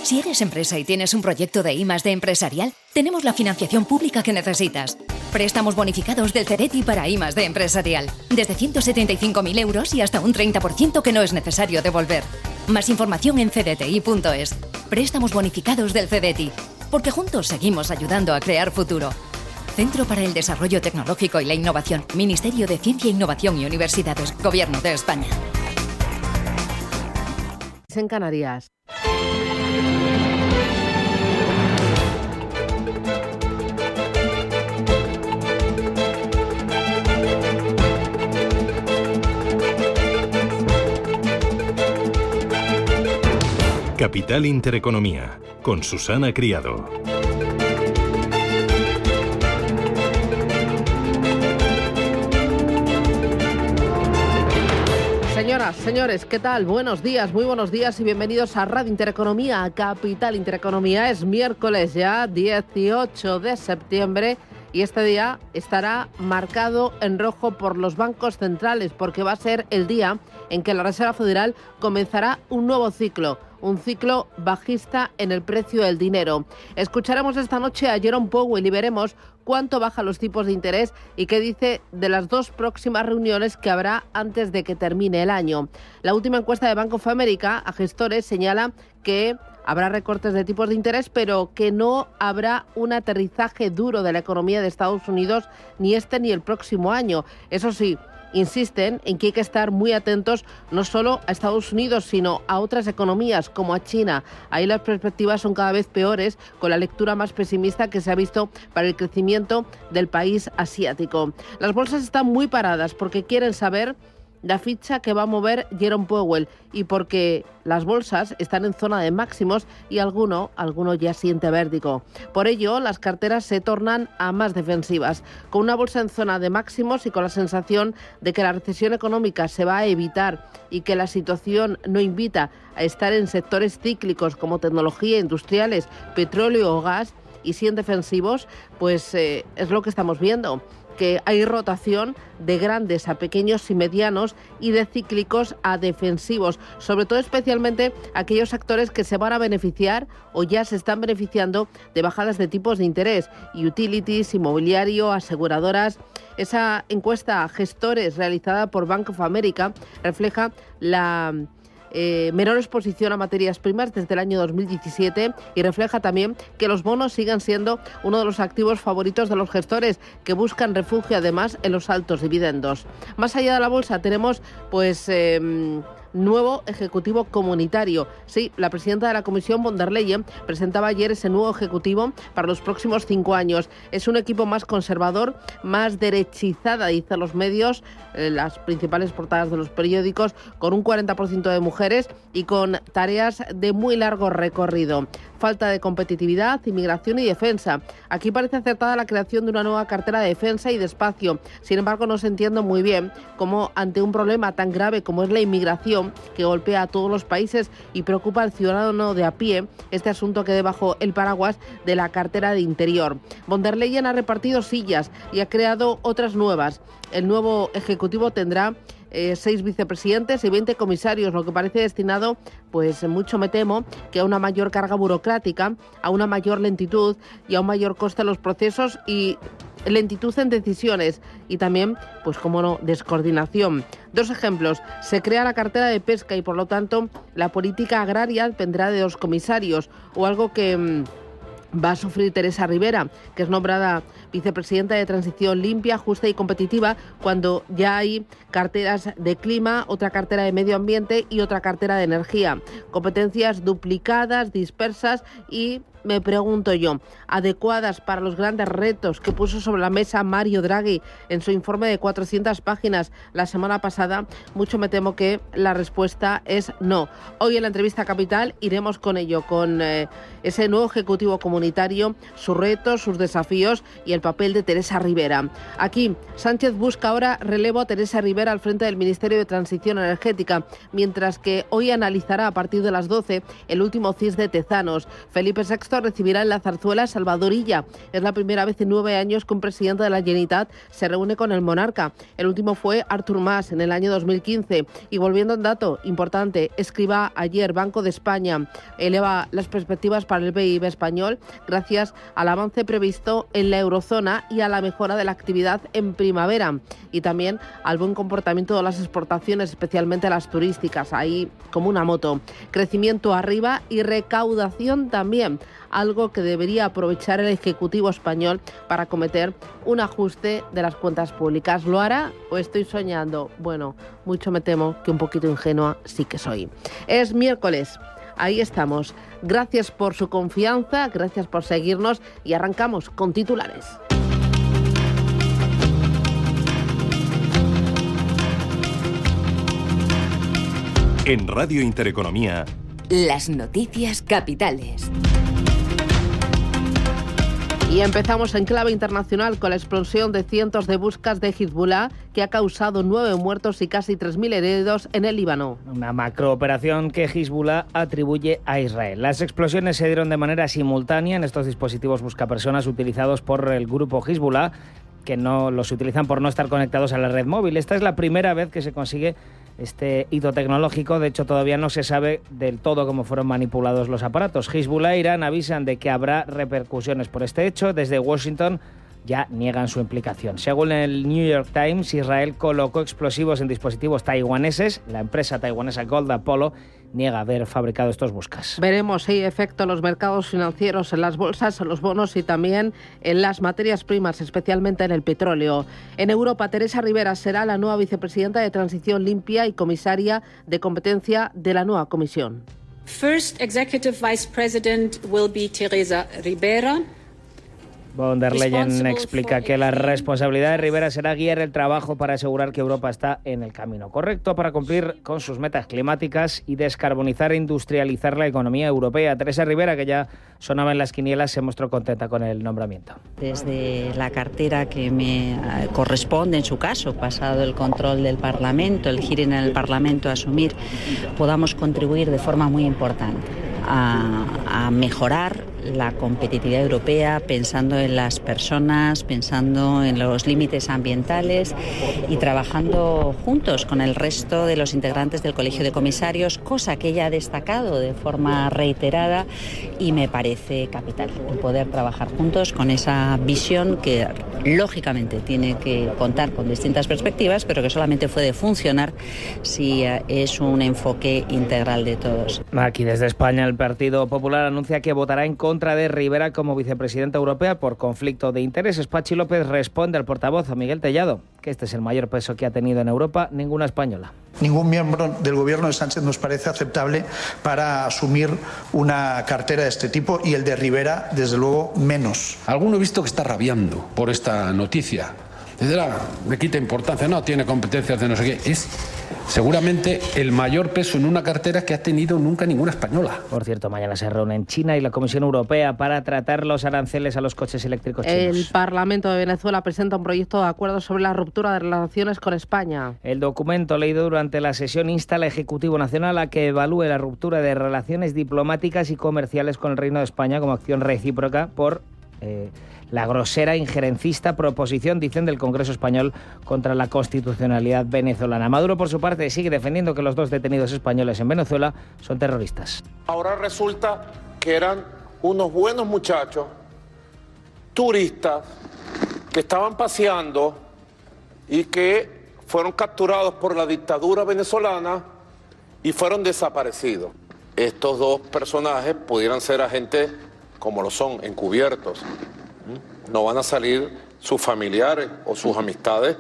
Si eres empresa y tienes un proyecto de I+D empresarial, tenemos la financiación pública que necesitas. Préstamos bonificados del CEDETI para I+D empresarial. Desde 175.000 euros y hasta un 30% que no es necesario devolver. Más información en cdti.es. Préstamos bonificados del CEDETI. Porque juntos seguimos ayudando a crear futuro. Centro para el Desarrollo Tecnológico y la Innovación. Ministerio de Ciencia, Innovación y Universidades. Gobierno de España. En Canarias. Capital Intereconomía, con Susana Criado. Señoras, señores, ¿qué tal? Buenos días, muy buenos días y bienvenidos a Radio Intereconomía, a Capital Intereconomía. Es miércoles ya, 18 de septiembre, y este día estará marcado en rojo por los bancos centrales, porque va a ser el día en que la Reserva Federal comenzará un nuevo ciclo. Un ciclo bajista en el precio del dinero. Escucharemos esta noche a Jerome Powell y veremos cuánto bajan los tipos de interés y qué dice de las dos próximas reuniones que habrá antes de que termine el año. La última encuesta de Bank of America a gestores señala que habrá recortes de tipos de interés, pero que no habrá un aterrizaje duro de la economía de Estados Unidos ni este ni el próximo año. Eso sí, insisten en que hay que estar muy atentos no solo a Estados Unidos, sino a otras economías como a China. Ahí las perspectivas son cada vez peores, con la lectura más pesimista que se ha visto para el crecimiento del país asiático. Las bolsas están muy paradas porque quieren saber la ficha que va a mover Jerome Powell y porque las bolsas están en zona de máximos y alguno ya siente vértigo. Por ello, las carteras se tornan a más defensivas. Con una bolsa en zona de máximos y con la sensación de que la recesión económica se va a evitar y que la situación no invita a estar en sectores cíclicos como tecnología, industriales, petróleo o gas y sin defensivos, pues es lo que estamos viendo, que hay rotación de grandes a pequeños y medianos y de cíclicos a defensivos, sobre todo especialmente aquellos sectores que se van a beneficiar o ya se están beneficiando de bajadas de tipos de interés, utilities, inmobiliario, aseguradoras. Esa encuesta a gestores realizada por Bank of America refleja la menor exposición a materias primas desde el año 2017 y refleja también que los bonos siguen siendo uno de los activos favoritos de los gestores, que buscan refugio además en los altos dividendos. Más allá de la bolsa tenemos nuevo ejecutivo comunitario. Sí, la presidenta de la Comisión, von der Leyen, presentaba ayer ese nuevo ejecutivo para los próximos 5 años. Es un equipo más conservador, más derechizada, dicen los medios, las principales portadas de los periódicos, con un 40% de mujeres y con tareas de muy largo recorrido. Falta de competitividad, inmigración y defensa. Aquí parece acertada la creación de una nueva cartera de defensa y de espacio. Sin embargo, no se entiende muy bien cómo, ante un problema tan grave como es la inmigración, que golpea a todos los países y preocupa al ciudadano de a pie, este asunto quede bajo el paraguas de la cartera de Interior. Von der Leyen ha repartido sillas y ha creado otras nuevas. El nuevo ejecutivo tendrá 6 vicepresidentes y 20 comisarios, lo que parece destinado, pues mucho me temo, que a una mayor carga burocrática, a una mayor lentitud y a un mayor coste en los procesos y lentitud en decisiones y también, pues como no, descoordinación. 2 ejemplos. Se crea la cartera de pesca y por lo tanto la política agraria vendrá de 2 comisarios, o algo que va a sufrir Teresa Rivera, que es nombrada vicepresidenta de Transición Limpia, Justa y Competitiva, cuando ya hay carteras de clima, otra cartera de medio ambiente y otra cartera de energía. Competencias duplicadas, dispersas y, me pregunto yo, adecuadas para los grandes retos que puso sobre la mesa Mario Draghi en su informe de 400 páginas la semana pasada. Mucho me temo que la respuesta es no. Hoy en la entrevista a Capital iremos con ello, con ese nuevo ejecutivo comunitario, sus retos, sus desafíos y el papel de Teresa Rivera. Aquí, Sánchez busca ahora relevo a Teresa Rivera al frente del Ministerio de Transición Energética, mientras que hoy analizará a partir de las 12 el último CIS de Tezanos. Felipe VI previsto recibirá en la Zarzuela Salvador Illa. Es la primera vez en 9 años que un presidente de la Generalitat se reúne con el monarca. El último fue Artur Mas en el año 2015. Y volviendo a un dato importante, escriba ayer Banco de España eleva las perspectivas para el PIB español gracias al avance previsto en la eurozona y a la mejora de la actividad en primavera y también al buen comportamiento de las exportaciones, especialmente las turísticas, ahí como una moto. Crecimiento arriba y recaudación también, algo que debería aprovechar el Ejecutivo español para cometer un ajuste de las cuentas públicas. ¿Lo hará o estoy soñando? Bueno, mucho me temo que un poquito ingenua sí que soy. Es miércoles. Ahí estamos. Gracias por su confianza, gracias por seguirnos y arrancamos con titulares. En Radio Intereconomía, las noticias capitales. Y empezamos en clave internacional con la explosión de cientos de buscas de Hezbollah que ha causado 9 muertos y casi 3.000 heridos en el Líbano. Una macrooperación que Hezbollah atribuye a Israel. Las explosiones se dieron de manera simultánea en estos dispositivos buscapersonas utilizados por el grupo Hezbollah, que no los utilizan por no estar conectados a la red móvil. Esta es la primera vez que se consigue este hito tecnológico. De hecho, todavía no se sabe del todo cómo fueron manipulados los aparatos. Hezbollah e Irán avisan de que habrá repercusiones por este hecho. Desde Washington ya niegan su implicación. Según el New York Times, Israel colocó explosivos en dispositivos taiwaneses. La empresa taiwanesa Gold Apollo niega haber fabricado estos buscas. Veremos si hay efecto en los mercados financieros, en las bolsas, en los bonos y también en las materias primas, especialmente en el petróleo. En Europa, Teresa Ribera será la nueva vicepresidenta de Transición Limpia y comisaria de competencia de la nueva comisión. First Executive Vice President will be Teresa Ribera. Von der Leyen explica que la responsabilidad de Rivera será guiar el trabajo para asegurar que Europa está en el camino correcto para cumplir con sus metas climáticas y descarbonizar e industrializar la economía europea. Teresa Rivera, que ya sonaba en las quinielas, se mostró contenta con el nombramiento. Desde la cartera que me corresponde, en su caso, pasado el control del Parlamento, el hearing en el Parlamento, asumir, podamos contribuir de forma muy importante a mejorar la competitividad europea, pensando en las personas, pensando en los límites ambientales y trabajando juntos con el resto de los integrantes del Colegio de Comisarios, cosa que ella ha destacado de forma reiterada y me parece capital, el poder trabajar juntos con esa visión que lógicamente tiene que contar con distintas perspectivas, pero que solamente puede funcionar si es un enfoque integral de todos. Aquí desde España el Partido Popular anuncia que votará en contra de Rivera como vicepresidenta europea por conflicto de intereses. Pachi López responde al portavoz, a Miguel Tellado, que este es el mayor peso que ha tenido en Europa ninguna española. Ningún miembro del gobierno de Sánchez nos parece aceptable para asumir una cartera de este tipo y el de Rivera, desde luego, menos. Alguno he visto que está rabiando por esta noticia. Le quita importancia, no tiene competencias de no sé qué. Es seguramente el mayor peso en una cartera que ha tenido nunca ninguna española. Por cierto, mañana se reúnen China y la Comisión Europea para tratar los aranceles a los coches eléctricos chinos. El Parlamento de Venezuela presenta un proyecto de acuerdo sobre la ruptura de relaciones con España. El documento leído durante la sesión insta al Ejecutivo Nacional a que evalúe la ruptura de relaciones diplomáticas y comerciales con el Reino de España como acción recíproca por la grosera injerencista proposición, dicen, del Congreso Español contra la constitucionalidad venezolana. Maduro, por su parte, sigue defendiendo que los 2 detenidos españoles en Venezuela son terroristas. Ahora resulta que eran unos buenos muchachos, turistas, que estaban paseando y que fueron capturados por la dictadura venezolana y fueron desaparecidos. Estos 2 personajes pudieran ser agentes, como lo son, encubiertos. No van a salir sus familiares o sus amistades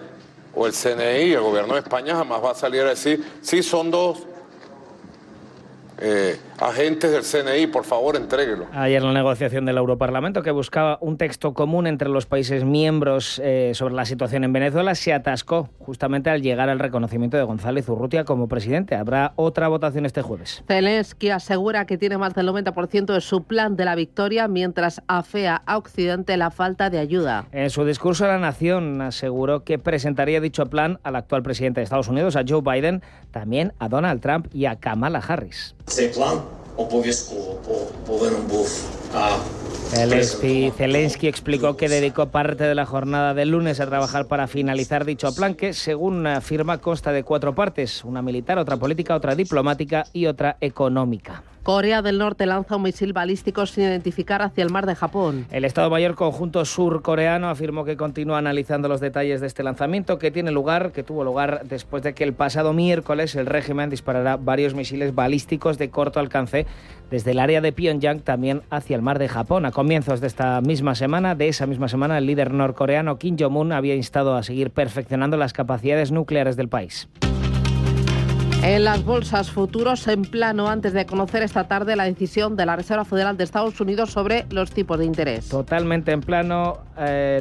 o el CNI, el gobierno de España jamás va a salir a decir, sí, son 2 agentes del CNI, por favor, entréguelo. Ayer la negociación del Europarlamento, que buscaba un texto común entre los países miembros sobre la situación en Venezuela, se atascó justamente al llegar al reconocimiento de González Urrutia como presidente. Habrá otra votación este jueves. Zelensky asegura que tiene más del 90% de su plan de la victoria, mientras afea a Occidente la falta de ayuda. En su discurso a la nación aseguró que presentaría dicho plan al actual presidente de Estados Unidos, a Joe Biden, también a Donald Trump y a Kamala Harris. Zelensky explicó que dedicó parte de la jornada del lunes a trabajar para finalizar dicho plan que, según afirma, consta de 4 partes: una militar, otra política, otra diplomática y otra económica. Corea del Norte lanza un misil balístico sin identificar hacia el mar de Japón. El Estado Mayor Conjunto surcoreano afirmó que continúa analizando los detalles de este lanzamiento que tuvo lugar después de que el pasado miércoles el régimen disparara varios misiles balísticos de corto alcance desde el área de Pyongyang también hacia el mar de Japón. A comienzos de esa misma semana, el líder norcoreano Kim Jong-un había instado a seguir perfeccionando las capacidades nucleares del país. En las bolsas, futuros en plano antes de conocer esta tarde la decisión de la Reserva Federal de Estados Unidos sobre los tipos de interés. Totalmente en plano,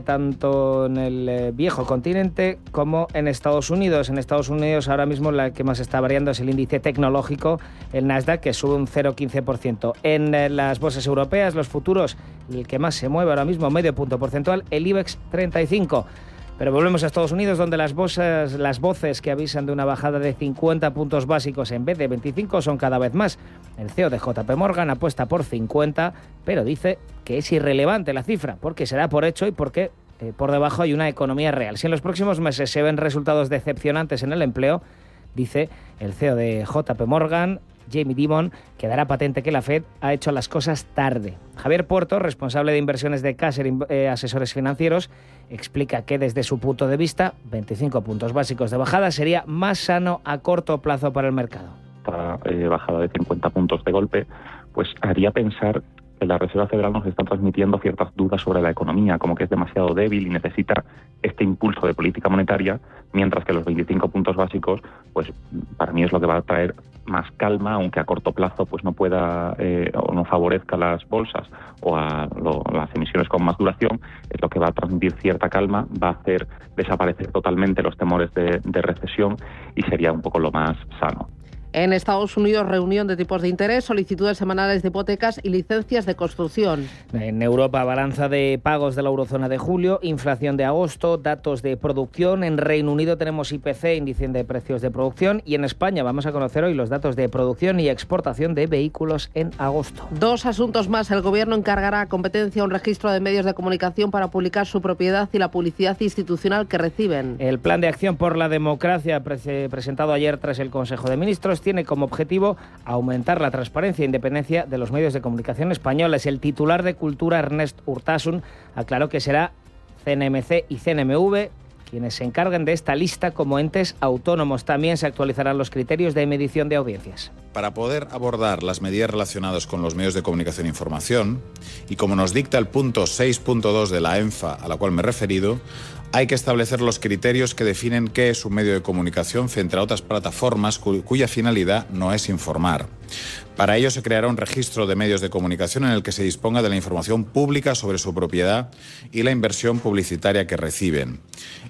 tanto en el viejo continente como en Estados Unidos. En Estados Unidos ahora mismo la que más está variando es el índice tecnológico, el Nasdaq, que sube un 0,15%. En las bolsas europeas, los futuros, el que más se mueve ahora mismo, medio punto porcentual, el IBEX 35. Pero volvemos a Estados Unidos, donde las voces que avisan de una bajada de 50 puntos básicos en vez de 25 son cada vez más. El CEO de JP Morgan apuesta por 50, pero dice que es irrelevante la cifra, porque se da por hecho y porque por debajo hay una economía real. Si en los próximos meses se ven resultados decepcionantes en el empleo, dice el CEO de JP Morgan, Jamie Dimon, que dará patente que la Fed ha hecho las cosas tarde. Javier Puerto, responsable de inversiones de Caser Asesores Financieros, explica que desde su punto de vista, 25 puntos básicos de bajada sería más sano a corto plazo para el mercado. Esta bajada de 50 puntos de golpe pues haría pensar que la Reserva Federal nos está transmitiendo ciertas dudas sobre la economía, como que es demasiado débil y necesita este impulso de política monetaria, mientras que los 25 puntos básicos, pues para mí es lo que va a traer más calma, aunque a corto plazo pues no pueda o no favorezca las bolsas o las emisiones con más duración, es lo que va a transmitir cierta calma, va a hacer desaparecer totalmente los temores de recesión y sería un poco lo más sano. En Estados Unidos, reunión de tipos de interés, solicitudes semanales de hipotecas y licencias de construcción. En Europa, balanza de pagos de la eurozona de julio, inflación de agosto, datos de producción. En Reino Unido tenemos IPC, índice de precios de producción. Y en España vamos a conocer hoy los datos de producción y exportación de vehículos en agosto. 2 asuntos más. El Gobierno encargará a Competencia un registro de medios de comunicación para publicar su propiedad y la publicidad institucional que reciben. El Plan de Acción por la Democracia, presentado ayer tras el Consejo de Ministros, tiene como objetivo aumentar la transparencia e independencia de los medios de comunicación españoles. El titular de Cultura, Ernest Urtasun, aclaró que será CNMC y CNMV quienes se encarguen de esta lista como entes autónomos. También se actualizarán los criterios de medición de audiencias. Para poder abordar las medidas relacionadas con los medios de comunicación e información, y como nos dicta el punto 6.2 de la ENFA a la cual me he referido, hay que establecer los criterios que definen qué es un medio de comunicación frente a otras plataformas cuya finalidad no es informar. Para ello se creará un registro de medios de comunicación en el que se disponga de la información pública sobre su propiedad y la inversión publicitaria que reciben.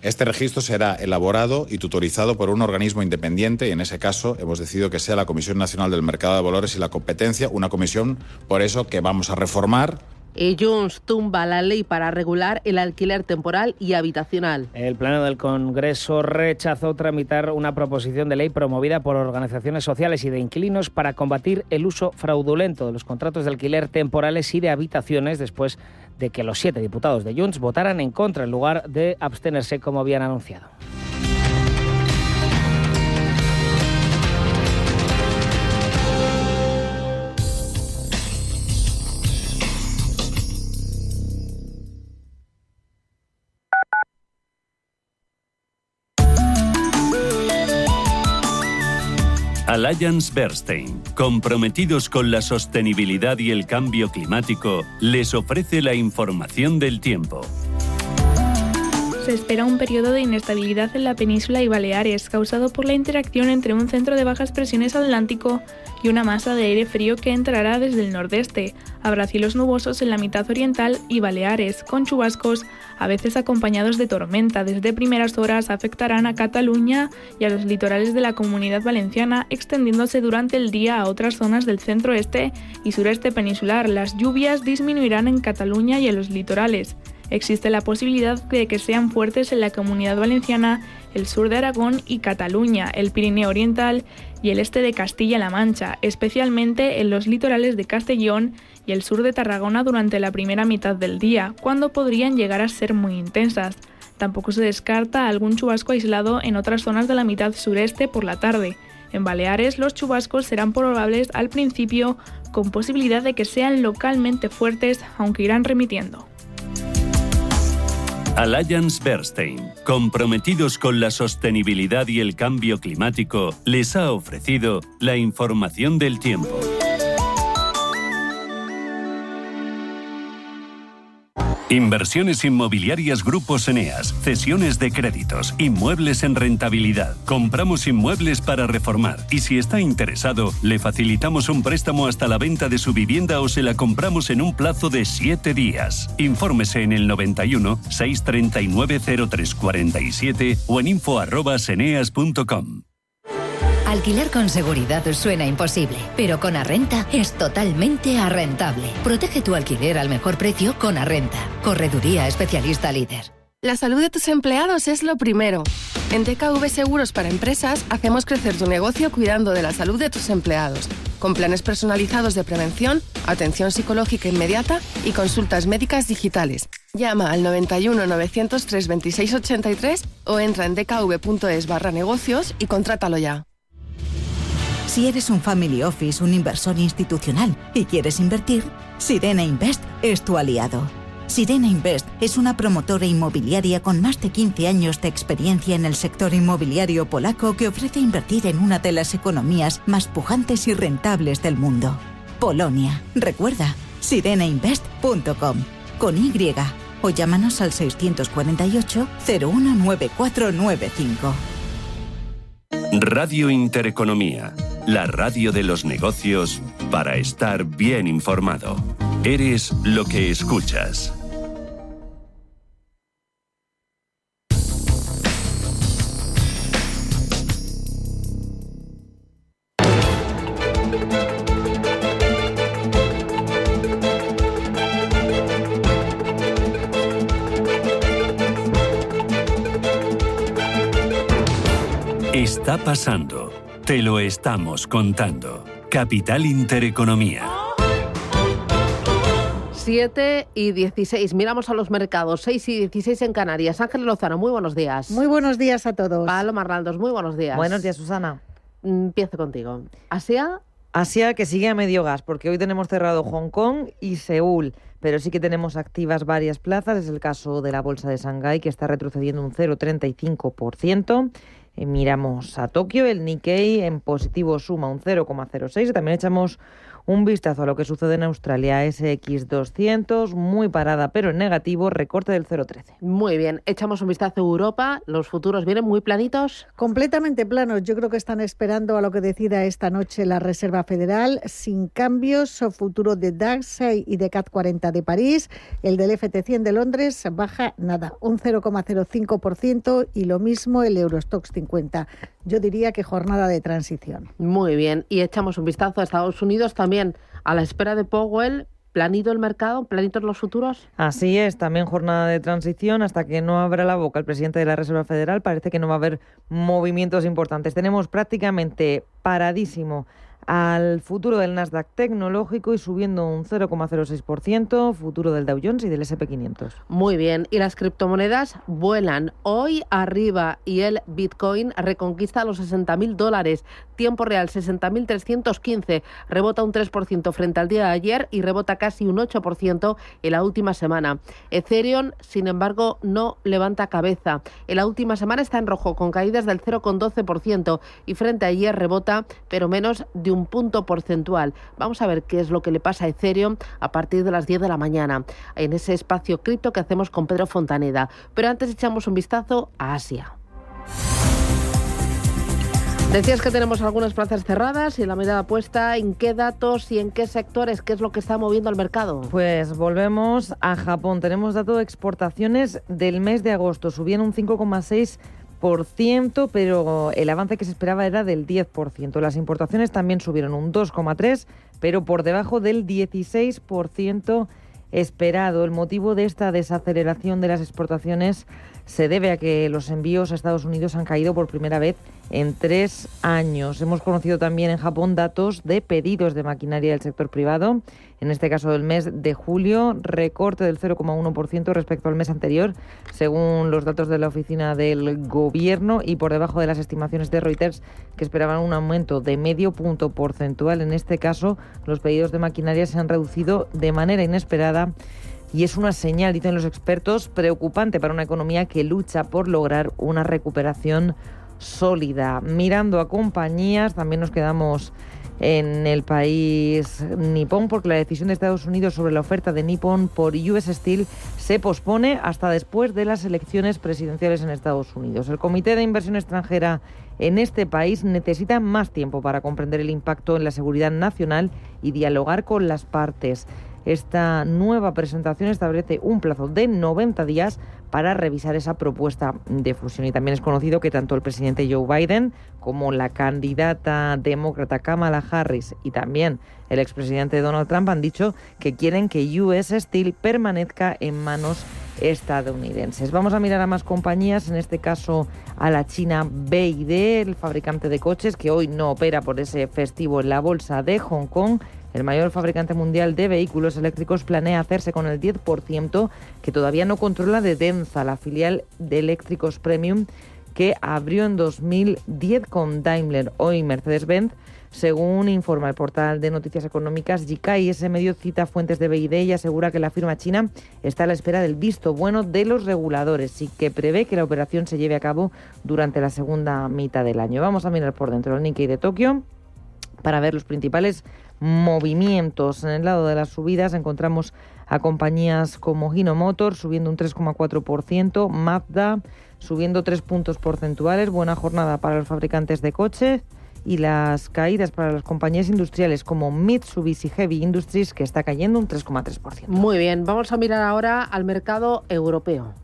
Este registro será elaborado y tutorizado por un organismo independiente y en ese caso hemos decidido que sea la Comisión Nacional del Mercado de Valores y la Competencia, una comisión por eso que vamos a reformar. Y Junts tumba la ley para regular el alquiler temporal y habitacional. El Pleno del Congreso rechazó tramitar una proposición de ley promovida por organizaciones sociales y de inquilinos para combatir el uso fraudulento de los contratos de alquiler temporales y de habitaciones después de que los 7 diputados de Junts votaran en contra en lugar de abstenerse como habían anunciado. Allianz Bernstein, comprometidos con la sostenibilidad y el cambio climático, les ofrece la información del tiempo. Se espera un periodo de inestabilidad en la península y Baleares, causado por la interacción entre un centro de bajas presiones atlántico y una masa de aire frío que entrará desde el nordeste. Habrá cielos nubosos en la mitad oriental y Baleares, con chubascos, a veces acompañados de tormenta. Desde primeras horas afectarán a Cataluña y a los litorales de la Comunidad Valenciana, extendiéndose durante el día a otras zonas del centro-este y sureste peninsular. Las lluvias disminuirán en Cataluña y en los litorales. Existe la posibilidad de que sean fuertes en la Comunidad Valenciana, el sur de Aragón y Cataluña, el Pirineo Oriental y el este de Castilla-La Mancha, especialmente en los litorales de Castellón y el sur de Tarragona durante la primera mitad del día, cuando podrían llegar a ser muy intensas. Tampoco se descarta algún chubasco aislado en otras zonas de la mitad sureste por la tarde. En Baleares, los chubascos serán probables al principio, con posibilidad de que sean localmente fuertes, aunque irán remitiendo. Allianz Bernstein, comprometidos con la sostenibilidad y el cambio climático, les ha ofrecido la información del tiempo. Inversiones inmobiliarias Grupos Eneas, cesiones de créditos, inmuebles en rentabilidad. Compramos inmuebles para reformar y si está interesado, le facilitamos un préstamo hasta la venta de su vivienda o se la compramos en un plazo de 7 días. Infórmese en el 91 639 0347 o en info@eneas.com. Alquilar con seguridad suena imposible, pero con Arrenta es totalmente arrentable. Protege tu alquiler al mejor precio con Arrenta. Correduría especialista líder. La salud de tus empleados es lo primero. En DKV Seguros para Empresas hacemos crecer tu negocio cuidando de la salud de tus empleados, con planes personalizados de prevención, atención psicológica inmediata y consultas médicas digitales. Llama al 91 903 26 83 o entra en dkv.es/negocios y contrátalo ya. Si eres un family office, un inversor institucional y quieres invertir, Sirena Invest es tu aliado. Sirena Invest es una promotora inmobiliaria con más de 15 años de experiencia en el sector inmobiliario polaco que ofrece invertir en una de las economías más pujantes y rentables del mundo. Polonia. Recuerda, sirenainvest.com con Y o llámanos al 648 019495. Radio Intereconomía, la radio de los negocios para estar bien informado. Eres lo que escuchas. Está pasando. Te lo estamos contando. Capital Intereconomía. 7:16. Miramos a los mercados. 6:16 en Canarias. Ángel Lozano, muy buenos días. Muy buenos días a todos. Paloma Arnaldos, muy buenos días. Buenos días, Susana. Empiezo contigo. ¿Asia? Asia que sigue a medio gas, porque hoy tenemos cerrado Hong Kong y Seúl, pero sí que tenemos activas varias plazas. Es el caso de la bolsa de Shanghái, que está retrocediendo un 0,35%. Miramos a Tokio, el Nikkei en positivo suma un 0,06%. También echamos un vistazo a lo que sucede en Australia, SX200, muy parada pero en negativo, recorte del 0,13. Muy bien, echamos un vistazo a Europa, los futuros vienen muy planitos. Completamente planos, yo creo que están esperando a lo que decida esta noche la Reserva Federal, sin cambios, futuro de DAX y de CAC 40 de París, el del FT100 de Londres baja nada, un 0,05% y lo mismo el Eurostoxx 50. Yo diría que jornada de transición. Muy bien, y echamos un vistazo a Estados Unidos también, a la espera de Powell. ¿Planito el mercado? ¿Planitos los futuros? Así es, también jornada de transición hasta que no abra la boca el presidente de la Reserva Federal. Parece que no va a haber movimientos importantes. Tenemos prácticamente paradísimo al futuro del Nasdaq tecnológico y subiendo un 0,06%, futuro del Dow Jones y del S&P 500. Muy bien, y las criptomonedas vuelan hoy arriba y el Bitcoin reconquista los $60.000, tiempo real 60.315, rebota un 3% frente al día de ayer y rebota casi un 8% en la última semana. Ethereum, sin embargo, no levanta cabeza. En la última semana está en rojo con caídas del 0,12% y frente a ayer rebota, pero menos de un punto porcentual. Vamos a ver qué es lo que le pasa a Ethereum a partir de las 10 de la mañana en ese espacio cripto que hacemos con Pedro Fontaneda. Pero antes echamos un vistazo a Asia. Decías que tenemos algunas plazas cerradas y la mirada puesta en qué datos y en qué sectores, qué es lo que está moviendo el mercado. Pues volvemos a Japón. Tenemos dato de exportaciones del mes de agosto. Subían un 5,6%, pero el avance que se esperaba era del 10%. Las importaciones también subieron un 2,3%, pero por debajo del 16% esperado. El motivo de esta desaceleración de las exportaciones se debe a que los envíos a Estados Unidos han caído por primera vez en 3 años. Hemos conocido también en Japón datos de pedidos de maquinaria del sector privado. En este caso del mes de julio, recorte del 0,1% respecto al mes anterior, según los datos de la Oficina del Gobierno, y por debajo de las estimaciones de Reuters, que esperaban un aumento de medio punto porcentual. En este caso, los pedidos de maquinaria se han reducido de manera inesperada. Y es una señal, dicen los expertos, preocupante para una economía que lucha por lograr una recuperación sólida. Mirando a compañías, también nos quedamos en el país nipón, porque la decisión de Estados Unidos sobre la oferta de Nippon por US Steel se pospone hasta después de las elecciones presidenciales en Estados Unidos. El Comité de Inversión Extranjera en este país necesita más tiempo para comprender el impacto en la seguridad nacional y dialogar con las partes. Esta nueva presentación establece un plazo de 90 días para revisar esa propuesta de fusión. Y también es conocido que tanto el presidente Joe Biden como la candidata demócrata Kamala Harris y también el expresidente Donald Trump han dicho que quieren que US Steel permanezca en manos estadounidenses. Vamos a mirar a más compañías, en este caso a la china BYD, el fabricante de coches que hoy no opera por ese festivo en la bolsa de Hong Kong. El mayor fabricante mundial de vehículos eléctricos planea hacerse con el 10% que todavía no controla de Denza, la filial de eléctricos premium que abrió en 2010 con Daimler. Hoy Mercedes-Benz, según informa el portal de noticias económicas Jikai, ese medio cita fuentes de BYD y asegura que la firma china está a la espera del visto bueno de los reguladores y que prevé que la operación se lleve a cabo durante la segunda mitad del año. Vamos a mirar por dentro el Nikkei de Tokio para ver los principales movimientos. En el lado de las subidas encontramos a compañías como Hino Motors subiendo un 3,4%, Mazda subiendo 3 puntos porcentuales, buena jornada para los fabricantes de coches, y las caídas para las compañías industriales como Mitsubishi Heavy Industries, que está cayendo un 3,3%. Muy bien, vamos a mirar ahora al mercado europeo.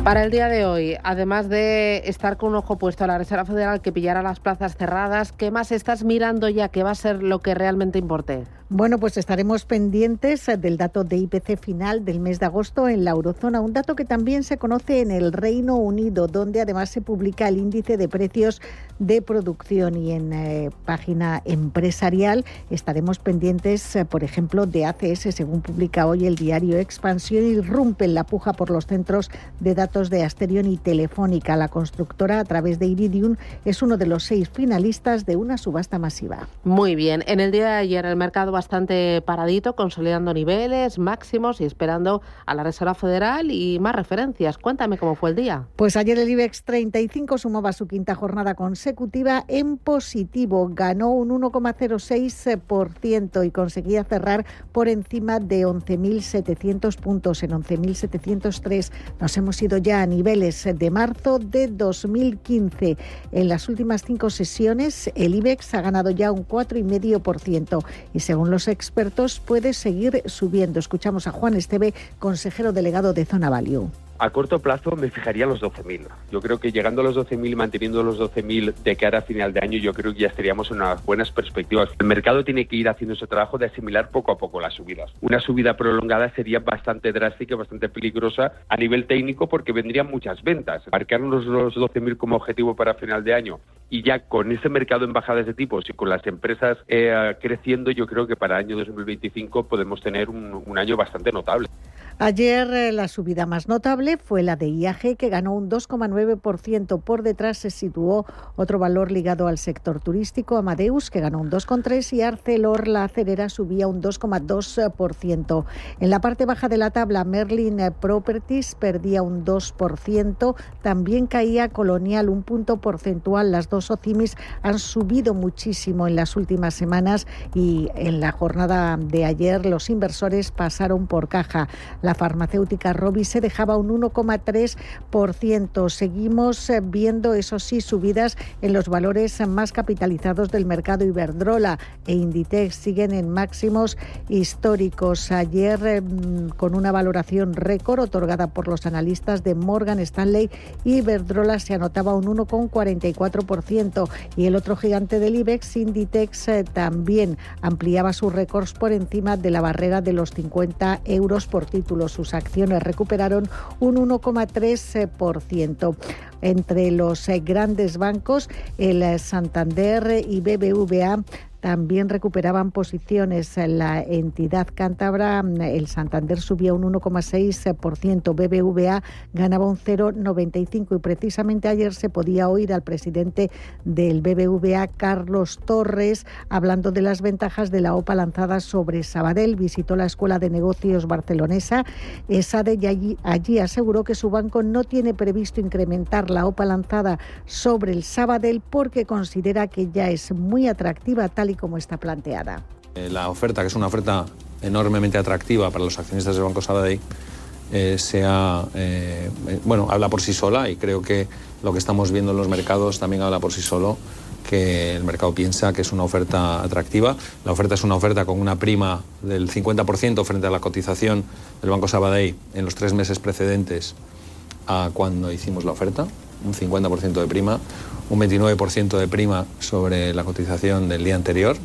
Para el día de hoy, además de estar con un ojo puesto a la Reserva Federal que pillará las plazas cerradas, ¿qué más estás mirando ya que va a ser lo que realmente importe? Bueno, pues estaremos pendientes del dato de IPC final del mes de agosto en la eurozona, un dato que también se conoce en el Reino Unido, donde además se publica el índice de precios de producción, y en página empresarial estaremos pendientes, por ejemplo, de ACS, según publica hoy el diario Expansión, y irrumpe la puja por los centros de datos de Asterion y Telefónica. La constructora, a través de Iridium, es uno de los 6 finalistas de una subasta masiva. Muy bien, en el día de ayer el mercado bastante paradito, consolidando niveles máximos y esperando a la Reserva Federal y más referencias. Cuéntame cómo fue el día. Pues ayer el IBEX 35 sumaba su quinta jornada consecutiva en positivo, ganó un 1,06% y conseguía cerrar por encima de 11.700 puntos, en 11.703. Nos hemos ido ya a niveles de marzo de 2015. En las últimas 5 sesiones el IBEX ha ganado ya un 4,5% y según los expertos puede seguir subiendo. Escuchamos a Juan Esteve, consejero delegado de Zona Value. A corto plazo me fijaría en los 12.000. Yo creo que llegando a los 12.000 y manteniendo los 12.000 de cara a final de año, yo creo que ya estaríamos en unas buenas perspectivas. El mercado tiene que ir haciendo ese trabajo de asimilar poco a poco las subidas. Una subida prolongada sería bastante drástica, bastante peligrosa a nivel técnico, porque vendrían muchas ventas. Marcarnos los 12.000 como objetivo para final de año y ya con ese mercado en bajadas de tipos y con las empresas creciendo, yo creo que para el año 2025 podemos tener un año bastante notable. Ayer la subida más notable fue la de IAG, que ganó un 2,9%. Por detrás se situó otro valor ligado al sector turístico, Amadeus, que ganó un 2,3%, y Arcelor, la acerera, subía un 2,2%. En la parte baja de la tabla, Merlin Properties perdía un 2%. También caía Colonial un punto porcentual. Las dos OCIMIS han subido muchísimo en las últimas semanas y en la jornada de ayer los inversores pasaron por caja. La farmacéutica Rovi se dejaba un 1,3%. Seguimos viendo, eso sí, subidas en los valores más capitalizados del mercado. Iberdrola e Inditex siguen en máximos históricos. Ayer, con una valoración récord otorgada por los analistas de Morgan Stanley, Iberdrola se anotaba un 1,44% y el otro gigante del IBEX, Inditex, también ampliaba sus récords por encima de la barrera de los 50 euros por título. Sus acciones recuperaron un 1,3%. Entre los grandes bancos, el Santander y BBVA también recuperaban posiciones. La entidad cántabra, el Santander, subía un 1,6%, BBVA ganaba un 0,95%, y precisamente ayer se podía oír al presidente del BBVA, Carlos Torres, hablando de las ventajas de la OPA lanzada sobre Sabadell. Visitó la Escuela de Negocios barcelonesa, ESADE, y allí aseguró que su banco no tiene previsto incrementar la OPA lanzada sobre el Sabadell porque considera que ya es muy atractiva tal y como está planteada. La oferta, que es una oferta enormemente atractiva para los accionistas del Banco Sabadell, habla por sí sola, y creo que lo que estamos viendo en los mercados también habla por sí solo, que el mercado piensa que es una oferta atractiva. La oferta es una oferta con una prima del 50% frente a la cotización del Banco Sabadell en los 3 meses precedentes a cuando hicimos la oferta, un 50% de prima, un 29% de prima sobre la cotización del día anterior.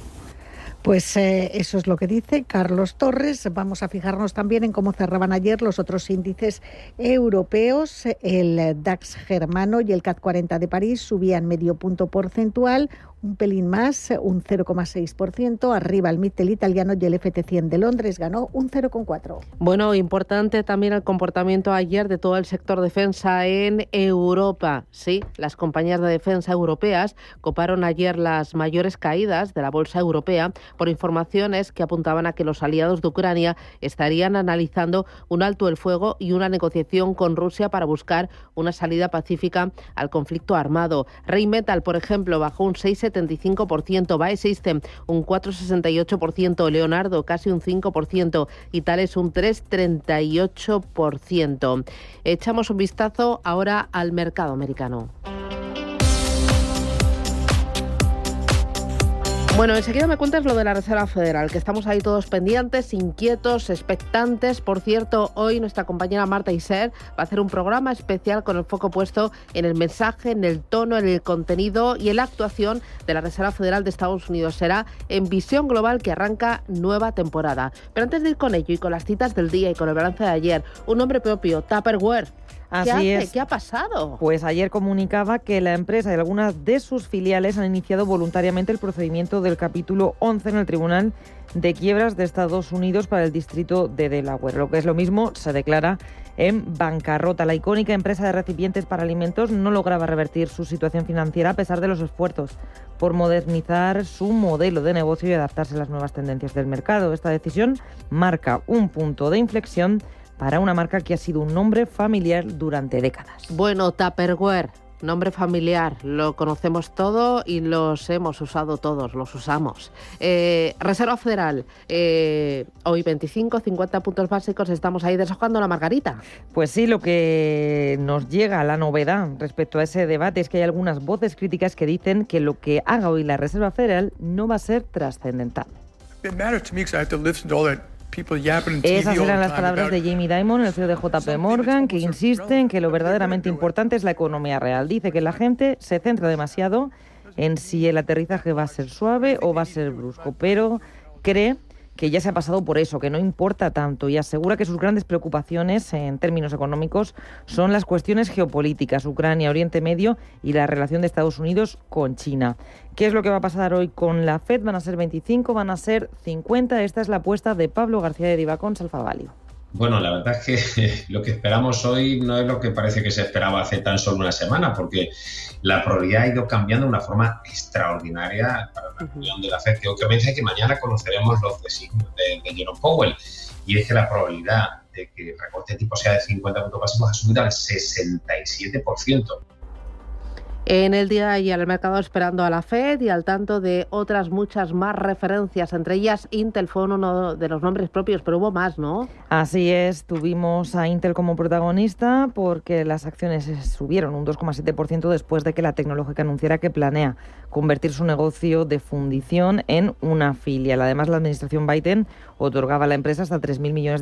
Pues eso es lo que dice Carlos Torres. Vamos a fijarnos también en cómo cerraban ayer los otros índices europeos. El DAX germano y el CAC 40 de París subían medio punto porcentual, un pelín más, un 0,6%. Arriba el MIT italiano y el FT100 de Londres ganó un 0,4%. Bueno, importante también el comportamiento ayer de todo el sector defensa en Europa. Sí, las compañías de defensa europeas coparon ayer las mayores caídas de la bolsa europea por informaciones que apuntaban a que los aliados de Ucrania estarían analizando un alto el fuego y una negociación con Rusia para buscar una salida pacífica al conflicto armado. Rheinmetall, por ejemplo, bajó un 6,75%, BAE System un 4,68%, Leonardo casi un 5% y Thales un 3,38%. Echamos un vistazo ahora al mercado americano. Bueno, enseguida me cuentas lo de la Reserva Federal, que estamos ahí todos pendientes, inquietos, expectantes. Por cierto, hoy nuestra compañera Marta Isser va a hacer un programa especial con el foco puesto en el mensaje, en el tono, en el contenido y en la actuación de la Reserva Federal de Estados Unidos. Será en Visión Global, que arranca nueva temporada. Pero antes de ir con ello y con las citas del día y con el balance de ayer, un nombre propio, Tupperware. ¿Qué ha pasado? Pues ayer comunicaba que la empresa y algunas de sus filiales han iniciado voluntariamente el procedimiento del capítulo 11 en el Tribunal de Quiebras de Estados Unidos para el distrito de Delaware. Lo que es lo mismo, se declara en bancarrota. La icónica empresa de recipientes para alimentos no lograba revertir su situación financiera a pesar de los esfuerzos por modernizar su modelo de negocio y adaptarse a las nuevas tendencias del mercado. Esta decisión marca un punto de inflexión para una marca que ha sido un nombre familiar durante décadas. Bueno, Tupperware, nombre familiar, lo conocemos todo y los hemos usado todos, los usamos. Reserva Federal, hoy 25, 50 puntos básicos, estamos ahí deshojando la margarita. Pues sí, lo que nos llega, la novedad respecto a ese debate, es que hay algunas voces críticas que dicen que lo que haga hoy la Reserva Federal no va a ser trascendental. Esas eran las palabras de Jamie Dimon, el CEO de JP Morgan, que insiste en que lo verdaderamente importante es la economía real. Dice que la gente se centra demasiado en si el aterrizaje va a ser suave o va a ser brusco, pero cree que ya se ha pasado por eso, que no importa tanto, y asegura que sus grandes preocupaciones en términos económicos son las cuestiones geopolíticas, Ucrania, Oriente Medio y la relación de Estados Unidos con China. ¿Qué es lo que va a pasar hoy con la FED? ¿Van a ser 25? ¿Van a ser 50? Esta es la apuesta de Pablo García de Divacón, Alfa Value. Bueno, la verdad es que lo que esperamos hoy no es lo que parece que se esperaba hace tan solo una semana, porque la probabilidad ha ido cambiando de una forma extraordinaria para la reunión de la FED, que hoy comienza y que mañana conoceremos los designios de Jerome Powell. Y es que la probabilidad de que el recorte de tipo sea de 50 puntos básicos ha subido al 67%. En el día y al mercado esperando a la FED y al tanto de otras muchas más referencias, entre ellas Intel fue uno de los nombres propios, pero hubo más, ¿no? Así es, tuvimos a Intel como protagonista porque las acciones subieron un 2,7% después de que la tecnológica anunciara que planea convertir su negocio de fundición en una filial. Además, la administración Biden otorgaba a la empresa hasta $3.000 millones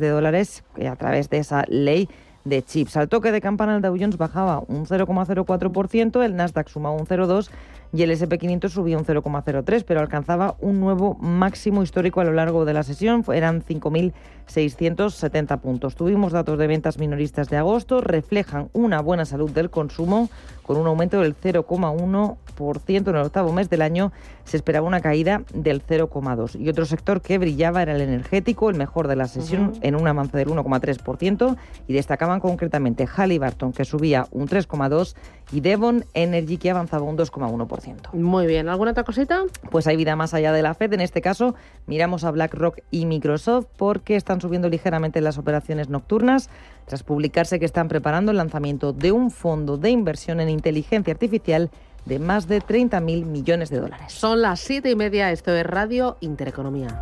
a través de esa ley de chips. Al toque de campana, el Dow Jones bajaba un 0,04%, el Nasdaq sumaba un 0,2% y el S&P 500 subía un 0,03%, pero alcanzaba un nuevo máximo histórico a lo largo de la sesión. Eran 5.670 puntos. Tuvimos datos de ventas minoristas de agosto, reflejan una buena salud del consumo, con un aumento del 0,1% en el octavo mes del año. Se esperaba una caída del 0,2%. Y otro sector que brillaba era el energético, el mejor de la sesión, en un avance del 1,3%, y destacaban concretamente Halliburton, que subía un 3,2%, y Devon Energy, que avanzaba un 2,1%. Muy bien, ¿alguna otra cosita? Pues hay vida más allá de la FED. En este caso, miramos a BlackRock y Microsoft porque están subiendo ligeramente las operaciones nocturnas tras publicarse que están preparando el lanzamiento de un fondo de inversión en inteligencia artificial de más de $30.000 millones. Son las 7:30, esto es Radio Intereconomía.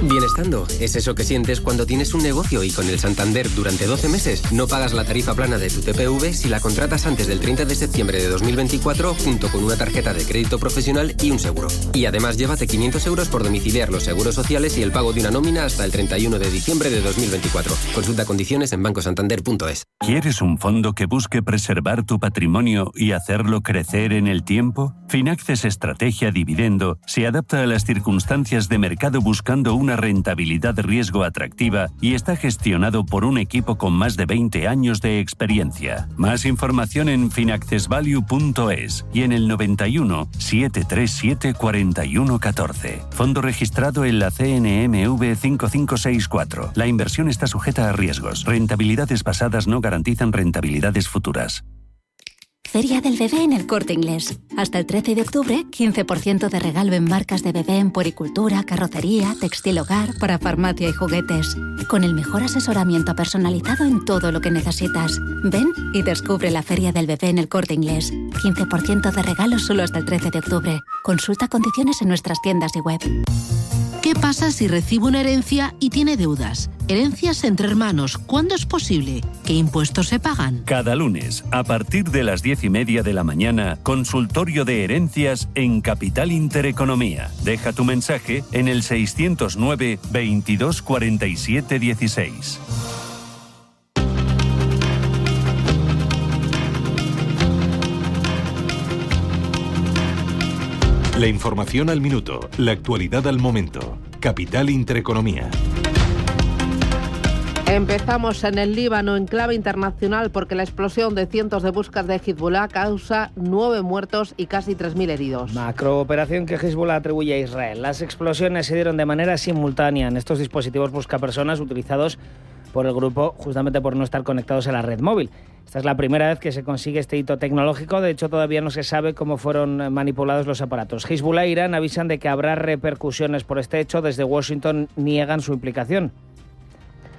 Bienestando es eso que sientes cuando tienes un negocio y con el Santander durante 12 meses no pagas la tarifa plana de tu TPV si la contratas antes del 30 de septiembre de 2024 junto con una tarjeta de crédito profesional y un seguro. Y además llévate 500 euros por domiciliar los seguros sociales y el pago de una nómina hasta el 31 de diciembre de 2024. Consulta condiciones en bancosantander.es. ¿Quieres un fondo que busque preservar tu patrimonio y hacerlo crecer en el tiempo? Finaxes Estrategia Dividendo se adapta a las circunstancias de mercado buscando una rentabilidad riesgo atractiva y está gestionado por un equipo con más de 20 años de experiencia. Más información en finaccesvalue.es y en el 91 737 4114. Fondo registrado en la CNMV 5564. La inversión está sujeta a riesgos. Rentabilidades pasadas no garantizan rentabilidades futuras. Feria del Bebé en El Corte Inglés. Hasta el 13 de octubre, 15% de regalo en marcas de bebé en puericultura, carrocería, textil hogar, para farmacia y juguetes. Con el mejor asesoramiento personalizado en todo lo que necesitas. Ven y descubre la Feria del Bebé en El Corte Inglés. 15% de regalo solo hasta el 13 de octubre. Consulta condiciones en nuestras tiendas y web. ¿Qué pasa si recibo una herencia y tiene deudas? Herencias entre hermanos, ¿cuándo es posible? ¿Qué impuestos se pagan? Cada lunes, a partir de las 10:30 de la mañana, consultorio de herencias en Capital Intereconomía. Deja tu mensaje en el 609 22 47 16. La información al minuto, la actualidad al momento. Capital Intereconomía. Empezamos en el Líbano en clave internacional porque la explosión de cientos de buscas de Hezbollah causa 9 muertos y casi 3.000 heridos. Macrooperación que Hezbollah atribuye a Israel. Las explosiones se dieron de manera simultánea en estos dispositivos buscapersonas utilizados por el grupo justamente por no estar conectados a la red móvil. Esta es la primera vez que se consigue este hito tecnológico. De hecho, todavía no se sabe cómo fueron manipulados los aparatos. Hezbollah e Irán avisan de que habrá repercusiones por este hecho. Desde Washington niegan su implicación.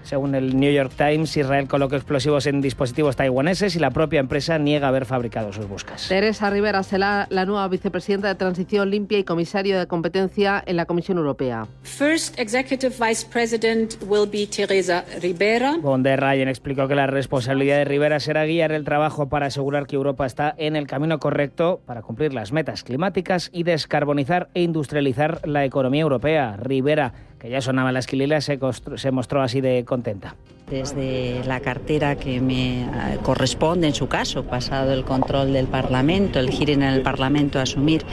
Según el New York Times, Israel coloca explosivos en dispositivos taiwaneses y la propia empresa niega haber fabricado sus buscas. Teresa Ribera será la nueva vicepresidenta de Transición Limpia y comisario de competencia en la Comisión Europea. First executive vice president will be Teresa Ribera. Von der Leyen explicó que la responsabilidad de Ribera será guiar el trabajo para asegurar que Europa está en el camino correcto para cumplir las metas climáticas y descarbonizar e industrializar la economía europea. Ribera, que ya sonaba en las quililas, se mostró así de contenta. Desde la cartera que me corresponde, en su caso, pasado el control del Parlamento, el hearing en el Parlamento, a asumir,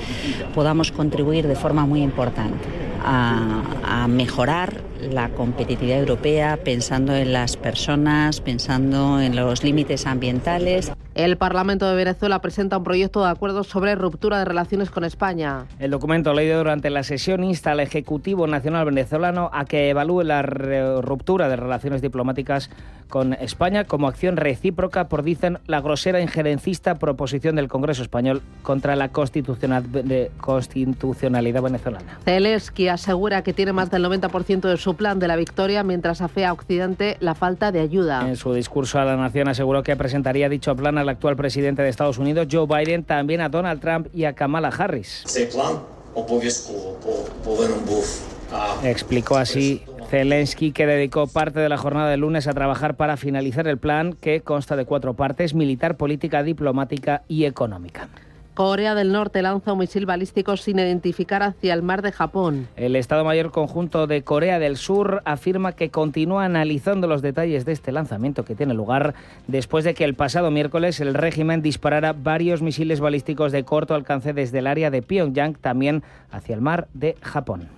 podamos contribuir de forma muy importante a mejorar la competitividad europea, pensando en las personas, pensando en los límites ambientales. El Parlamento de Venezuela presenta un proyecto de acuerdo sobre ruptura de relaciones con España. El documento leído durante la sesión insta al Ejecutivo Nacional venezolano a que evalúe la ruptura de relaciones diplomáticas con España como acción recíproca por, dicen, la grosera injerencista proposición del Congreso español contra la constitucionalidad venezolana. Zelensky asegura que tiene más del 90% de su su plan de la victoria mientras afea a Occidente la falta de ayuda. En su discurso a la nación aseguró que presentaría dicho plan al actual presidente de Estados Unidos, Joe Biden, también a Donald Trump y a Kamala Harris. Explicó así Zelensky, que dedicó parte de la jornada del lunes a trabajar para finalizar el plan, que consta de 4 partes: militar, política, diplomática y económica. Corea del Norte lanza un misil balístico sin identificar hacia el mar de Japón. El Estado Mayor Conjunto de Corea del Sur afirma que continúa analizando los detalles de este lanzamiento, que tiene lugar después de que el pasado miércoles el régimen disparara varios misiles balísticos de corto alcance desde el área de Pyongyang, también hacia el mar de Japón.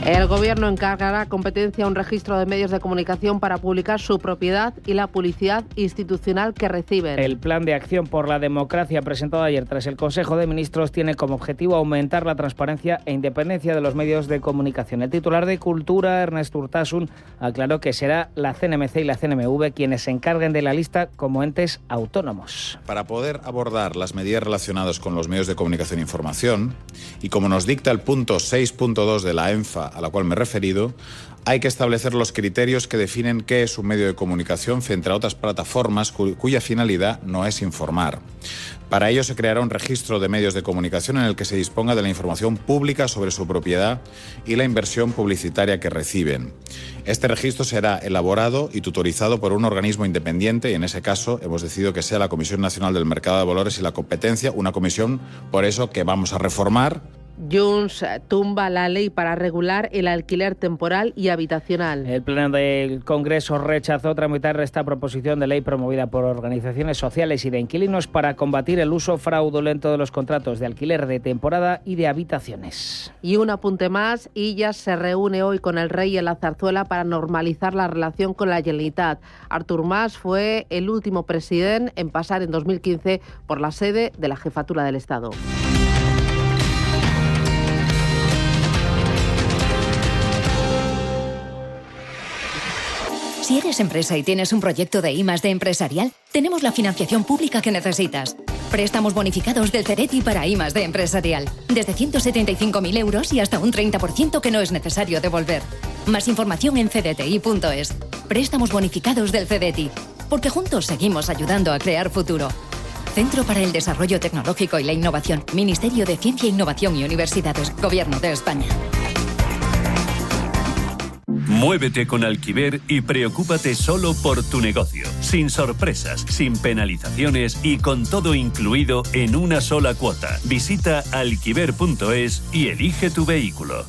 El Gobierno encargará a Competencia un registro de medios de comunicación para publicar su propiedad y la publicidad institucional que reciben. El Plan de Acción por la Democracia presentado ayer tras el Consejo de Ministros tiene como objetivo aumentar la transparencia e independencia de los medios de comunicación. El titular de Cultura, Ernest Urtasun, aclaró que será la CNMC y la CNMV quienes se encarguen de la lista como entes autónomos. Para poder abordar las medidas relacionadas con los medios de comunicación e información, y como nos dicta el punto 6.2 de la ENFA, a la cual me he referido, hay que establecer los criterios que definen qué es un medio de comunicación frente a otras plataformas cuya finalidad no es informar. Para ello se creará un registro de medios de comunicación en el que se disponga de la información pública sobre su propiedad y la inversión publicitaria que reciben. Este registro será elaborado y tutorizado por un organismo independiente y en ese caso hemos decidido que sea la Comisión Nacional del Mercado de Valores y la Competencia, una comisión por eso que vamos a reformar. Junts tumba la ley para regular el alquiler temporal y habitacional. El Pleno del Congreso rechazó tramitar esta proposición de ley promovida por organizaciones sociales y de inquilinos para combatir el uso fraudulento de los contratos de alquiler de temporada y de habitaciones. Y un apunte más, Illas se reúne hoy con el rey en la Zarzuela para normalizar la relación con la Generalitat. Artur Mas fue el último presidente en pasar en 2015 por la sede de la Jefatura del Estado. Si eres empresa y tienes un proyecto de I+D empresarial, tenemos la financiación pública que necesitas. Préstamos bonificados del CEDETI para I+D empresarial. Desde 175.000 euros y hasta un 30% que no es necesario devolver. Más información en cdti.es. Préstamos bonificados del CEDETI. Porque juntos seguimos ayudando a crear futuro. Centro para el Desarrollo Tecnológico y la Innovación. Ministerio de Ciencia, Innovación y Universidades. Gobierno de España. Muévete con Alquiver y preocúpate solo por tu negocio, sin sorpresas, sin penalizaciones y con todo incluido en una sola cuota. Visita alquiver.es y elige tu vehículo.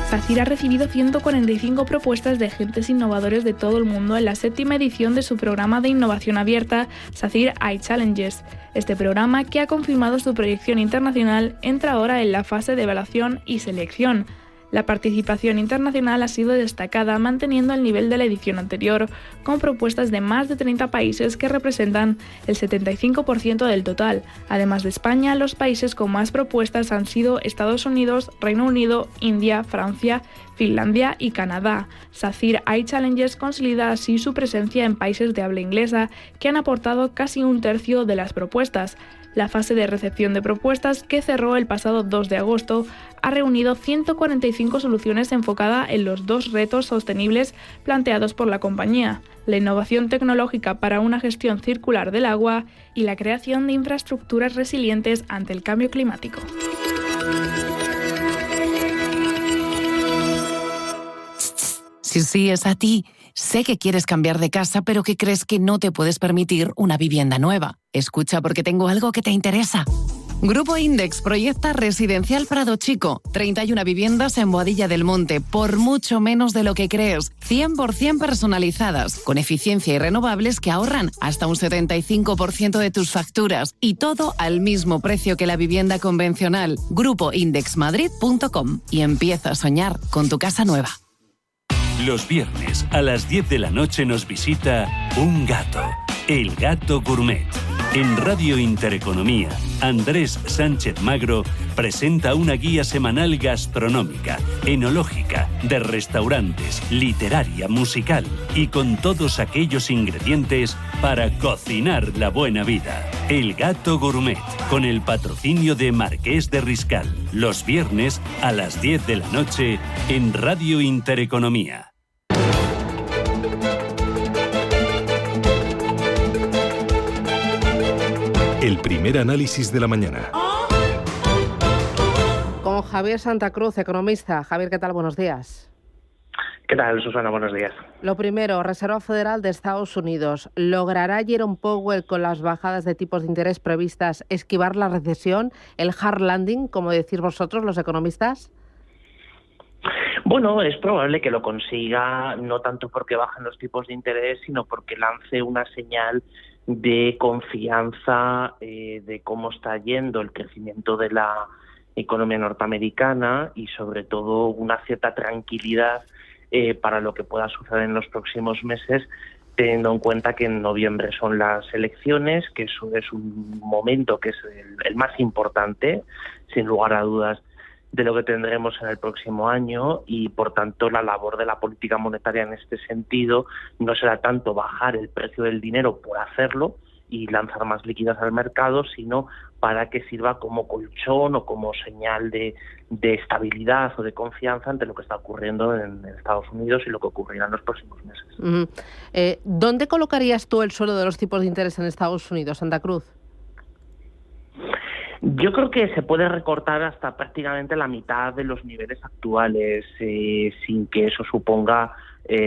SACIR ha recibido 145 propuestas de agentes innovadores de todo el mundo en la 7ª edición de su programa de innovación abierta, SACIR iChallenges. Este programa, que ha confirmado su proyección internacional, entra ahora en la fase de evaluación y selección. La participación internacional ha sido destacada, manteniendo el nivel de la edición anterior, con propuestas de más de 30 países que representan el 75% del total. Además de España, los países con más propuestas han sido Estados Unidos, Reino Unido, India, Francia, Finlandia y Canadá. SACIR iChallenges consolida así su presencia en países de habla inglesa, que han aportado casi un tercio de las propuestas. La fase de recepción de propuestas, que cerró el pasado 2 de agosto, ha reunido 145 soluciones enfocadas en los 2 retos sostenibles planteados por la compañía: la innovación tecnológica para una gestión circular del agua y la creación de infraestructuras resilientes ante el cambio climático. Sí, es a ti. Sé que quieres cambiar de casa, pero que crees que no te puedes permitir una vivienda nueva. Escucha, porque tengo algo que te interesa. Grupo Index proyecta Residencial Prado Chico, 31 viviendas en Boadilla del Monte, por mucho menos de lo que crees, 100% personalizadas, con eficiencia y renovables que ahorran hasta un 75% de tus facturas, y todo al mismo precio que la vivienda convencional. GrupoIndexMadrid.com y empieza a soñar con tu casa nueva. Los viernes a las 10 de la noche nos visita un gato, el Gato Gourmet. En Radio Intereconomía, Andrés Sánchez Magro presenta una guía semanal gastronómica, enológica, de restaurantes, literaria, musical y con todos aquellos ingredientes para cocinar la buena vida. El Gato Gourmet, con el patrocinio de Marqués de Riscal, los viernes a las 10 de la noche en Radio Intereconomía. El primer análisis de la mañana. Con Javier Santa Cruz, economista. Javier, ¿qué tal? Buenos días. ¿Qué tal, Susana? Buenos días. Lo primero, Reserva Federal de Estados Unidos. ¿Logrará Jerome Powell, con las bajadas de tipos de interés previstas, esquivar la recesión, el hard landing, como decís vosotros, los economistas? Bueno, es probable que lo consiga, no tanto porque bajen los tipos de interés, sino porque lance una señal de confianza de cómo está yendo el crecimiento de la economía norteamericana y sobre todo una cierta tranquilidad para lo que pueda suceder en los próximos meses, teniendo en cuenta que en noviembre son las elecciones, que eso es un momento que es el más importante, sin lugar a dudas, de lo que tendremos en el próximo año, y por tanto la labor de la política monetaria en este sentido no será tanto bajar el precio del dinero por hacerlo y lanzar más liquidez al mercado, sino para que sirva como colchón o como señal de estabilidad o de confianza ante lo que está ocurriendo en Estados Unidos y lo que ocurrirá en los próximos meses. ¿Dónde colocarías tú el suelo de los tipos de interés en Estados Unidos, Santa Cruz? Yo creo que se puede recortar hasta prácticamente la mitad de los niveles actuales, sin que eso suponga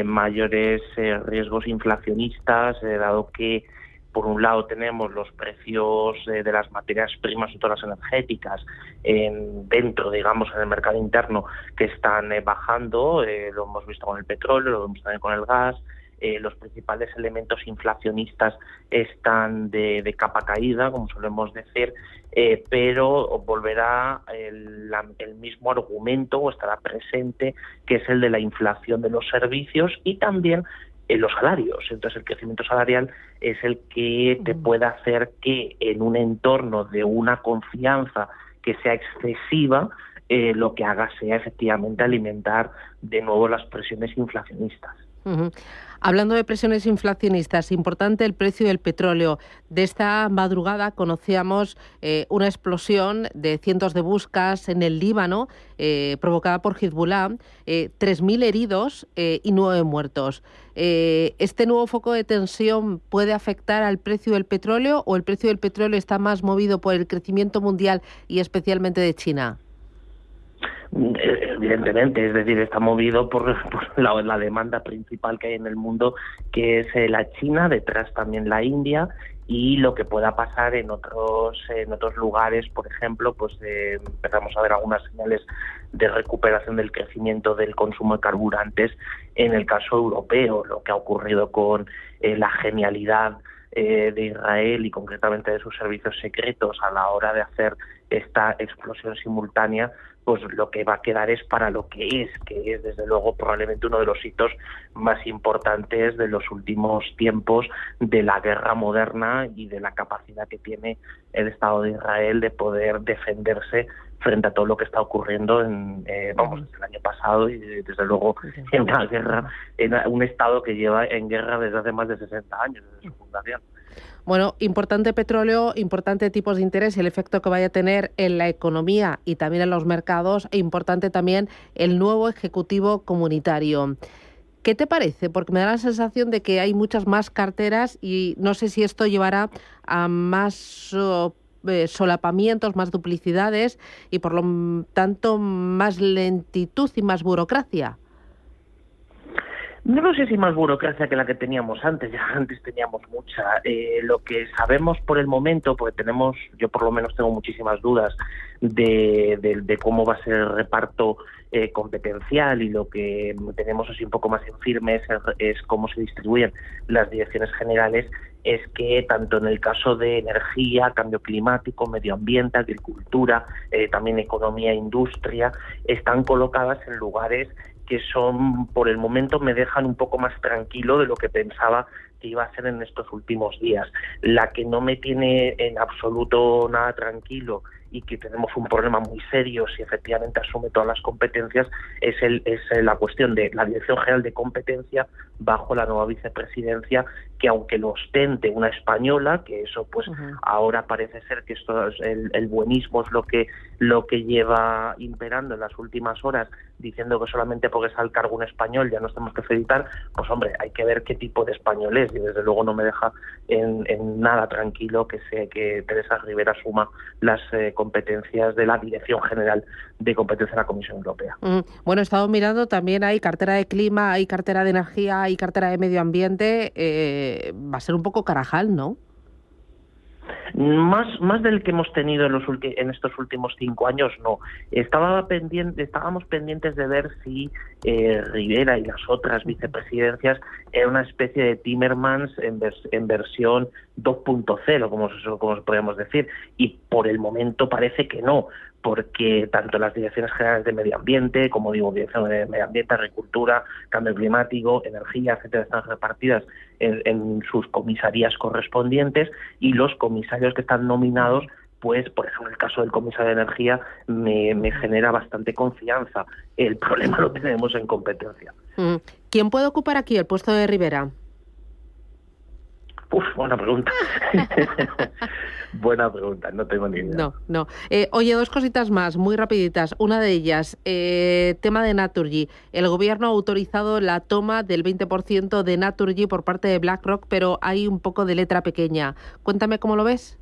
mayores riesgos inflacionistas, dado que por un lado tenemos los precios de las materias primas y todas las energéticas dentro, digamos, en el mercado interno, que están bajando. Lo hemos visto con el petróleo, lo vemos también con el gas. Los principales elementos inflacionistas están de capa caída, como solemos decir, pero volverá el mismo argumento, o estará presente, que es el de la inflación de los servicios y también los salarios. Entonces el crecimiento salarial es el que te puede hacer que en un entorno de una confianza que sea excesiva, lo que haga sea efectivamente alimentar de nuevo las presiones inflacionistas. Hablando de presiones inflacionistas, importante el precio del petróleo. De esta madrugada conocíamos una explosión de cientos de buscas en el Líbano provocada por Hezbollah, 3.000 heridos y 9 muertos. ¿Este nuevo foco de tensión puede afectar al precio del petróleo, o el precio del petróleo está más movido por el crecimiento mundial y especialmente de China? Evidentemente, es decir, está movido por la demanda principal que hay en el mundo, que es la China, detrás también la India, y lo que pueda pasar en otros lugares. Por ejemplo, pues empezamos a ver algunas señales de recuperación del crecimiento del consumo de carburantes en el caso europeo, lo que ha ocurrido con la genialidad de Israel y concretamente de sus servicios secretos a la hora de hacer esta explosión simultánea, pues lo que va a quedar es para lo que es desde luego probablemente uno de los hitos más importantes de los últimos tiempos de la guerra moderna y de la capacidad que tiene el Estado de Israel de poder defenderse frente a todo lo que está ocurriendo desde el año pasado y desde luego en una guerra, en un Estado que lleva en guerra desde hace más de 60 años, desde su fundación. Bueno, importante petróleo, importante tipos de interés y el efecto que vaya a tener en la economía y también en los mercados, e importante también el nuevo Ejecutivo Comunitario. ¿Qué te parece? Porque me da la sensación de que hay muchas más carteras y no sé si esto llevará a más solapamientos, más duplicidades y por lo tanto más lentitud y más burocracia. No sé si más burocracia que la que teníamos antes, ya antes teníamos mucha. Lo que sabemos por el momento, porque yo por lo menos tengo muchísimas dudas de cómo va a ser el reparto competencial, y lo que tenemos así un poco más en firme es cómo se distribuyen las direcciones generales, es que tanto en el caso de energía, cambio climático, medio ambiente, agricultura, también economía e industria, están colocadas en lugares que son, por el momento, me dejan un poco más tranquilo de lo que pensaba que iba a ser en estos últimos días. La que no me tiene en absoluto nada tranquilo y que tenemos un problema muy serio si efectivamente asume todas las competencias es la cuestión de la Dirección General de Competencia bajo la nueva vicepresidencia, que aunque lo ostente una española, que eso pues ahora parece ser que esto es el buenismo es lo que lleva imperando en las últimas horas, diciendo que solamente porque está al cargo un español ya nos tenemos que felicitar, pues hombre, hay que ver qué tipo de español es, y desde luego no me deja en nada tranquilo que Teresa Ribera asuma las competencias de la Dirección General de Competencia de la Comisión Europea. Bueno, he estado mirando, también hay cartera de clima, hay cartera de energía, hay cartera de medio ambiente, va a ser un poco Carajal, ¿no? Más del que hemos tenido en estos últimos 5 años, no. Estábamos pendientes de ver si Rivera y las otras vicepresidencias era una especie de Timmermans en versión 2.0, como podríamos decir, y por el momento parece que no, porque tanto las direcciones generales de medio ambiente, como digo, dirección de medio ambiente, agricultura, cambio climático, energía, etcétera, están repartidas en sus comisarías correspondientes, y los comisarios que están nominados, pues, por ejemplo, el caso del comisario de energía me genera bastante confianza. El problema lo tenemos en competencia. ¿Quién puede ocupar aquí el puesto de Rivera? Buena pregunta. Buena pregunta, no tengo ni idea. No. Oye, 2 cositas más, muy rapiditas. Una de ellas, tema de Naturgy. El gobierno ha autorizado la toma del 20% de Naturgy por parte de BlackRock, pero hay un poco de letra pequeña. Cuéntame cómo lo ves.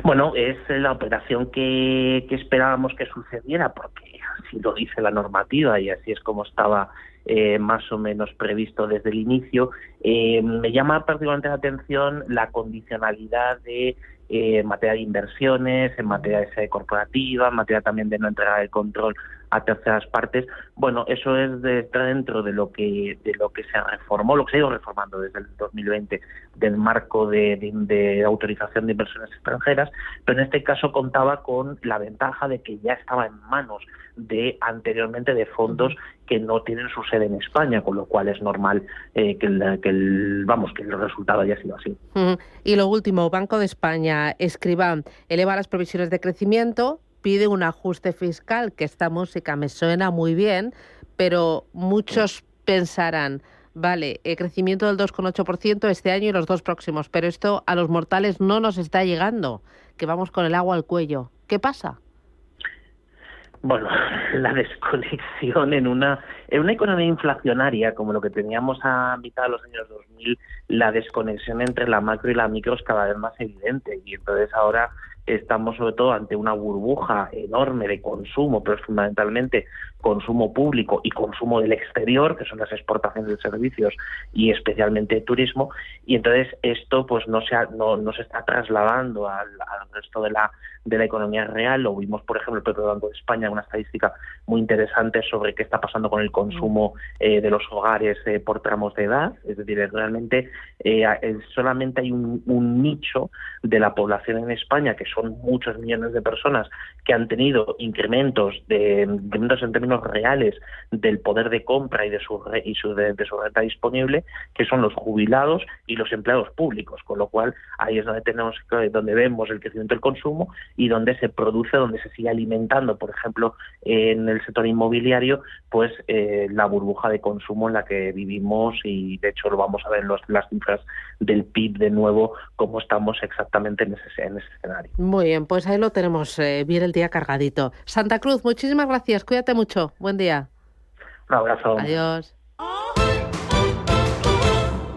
Bueno, es la operación que esperábamos que sucediera, porque así lo dice la normativa y así es como estaba más o menos previsto desde el inicio. Me llama particularmente la atención la condicionalidad de materia de inversiones, en materia de sede corporativa, en materia también de no entrega del control a terceras partes. Bueno, eso es dentro de lo que se reformó, lo que se ha ido reformando desde el 2020 del marco de autorización de inversiones extranjeras, pero en este caso contaba con la ventaja de que ya estaba en manos anteriormente de fondos que no tienen su sede en España, con lo cual es normal que el resultado haya sido así. Y lo último, Banco de España, Escribá, eleva las previsiones de crecimiento, pide un ajuste fiscal, que esta música me suena muy bien, pero muchos pensarán, vale, crecimiento del 2,8% este año y los 2 próximos, pero esto a los mortales no nos está llegando, que vamos con el agua al cuello. ¿Qué pasa? Bueno, la desconexión en una economía inflacionaria como lo que teníamos a mitad de los años 2000, la desconexión entre la macro y la micro es cada vez más evidente, y entonces ahora estamos sobre todo ante una burbuja enorme de consumo, pero fundamentalmente consumo público y consumo del exterior, que son las exportaciones de servicios y especialmente de turismo, y entonces esto pues no se está trasladando al resto de la economía real. Lo vimos, por ejemplo, el propio Banco de España, una estadística muy interesante sobre qué está pasando con el consumo de los hogares por tramos de edad. Es decir, realmente solamente hay un nicho de la población en España, que son muchos millones de personas, que han tenido incrementos en términos reales del poder de compra y de su renta disponible, que son los jubilados y los empleados públicos, con lo cual ahí es donde vemos el crecimiento del consumo y donde se produce, donde se sigue alimentando, por ejemplo, en el sector inmobiliario, pues la burbuja de consumo en la que vivimos, y de hecho lo vamos a ver en las cifras del PIB de nuevo, cómo estamos exactamente en ese escenario. Muy bien, pues ahí lo tenemos, bien el día cargadito. Santa Cruz, muchísimas gracias, cuídate mucho, buen día. Un abrazo. Adiós.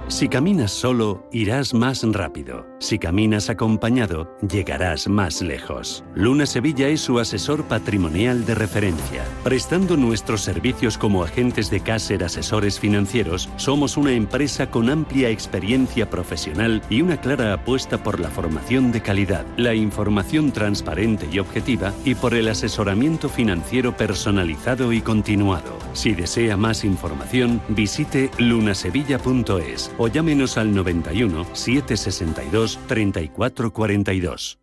Si caminas solo, irás más rápido. Si caminas acompañado, llegarás más lejos. Luna Sevilla es su asesor patrimonial de referencia. Prestando nuestros servicios como agentes de Caser Asesores Financieros, somos una empresa con amplia experiencia profesional y una clara apuesta por la formación de calidad, la información transparente y objetiva, y por el asesoramiento financiero personalizado y continuado. Si desea más información, visite lunasevilla.es o llámenos al 91 762 3442.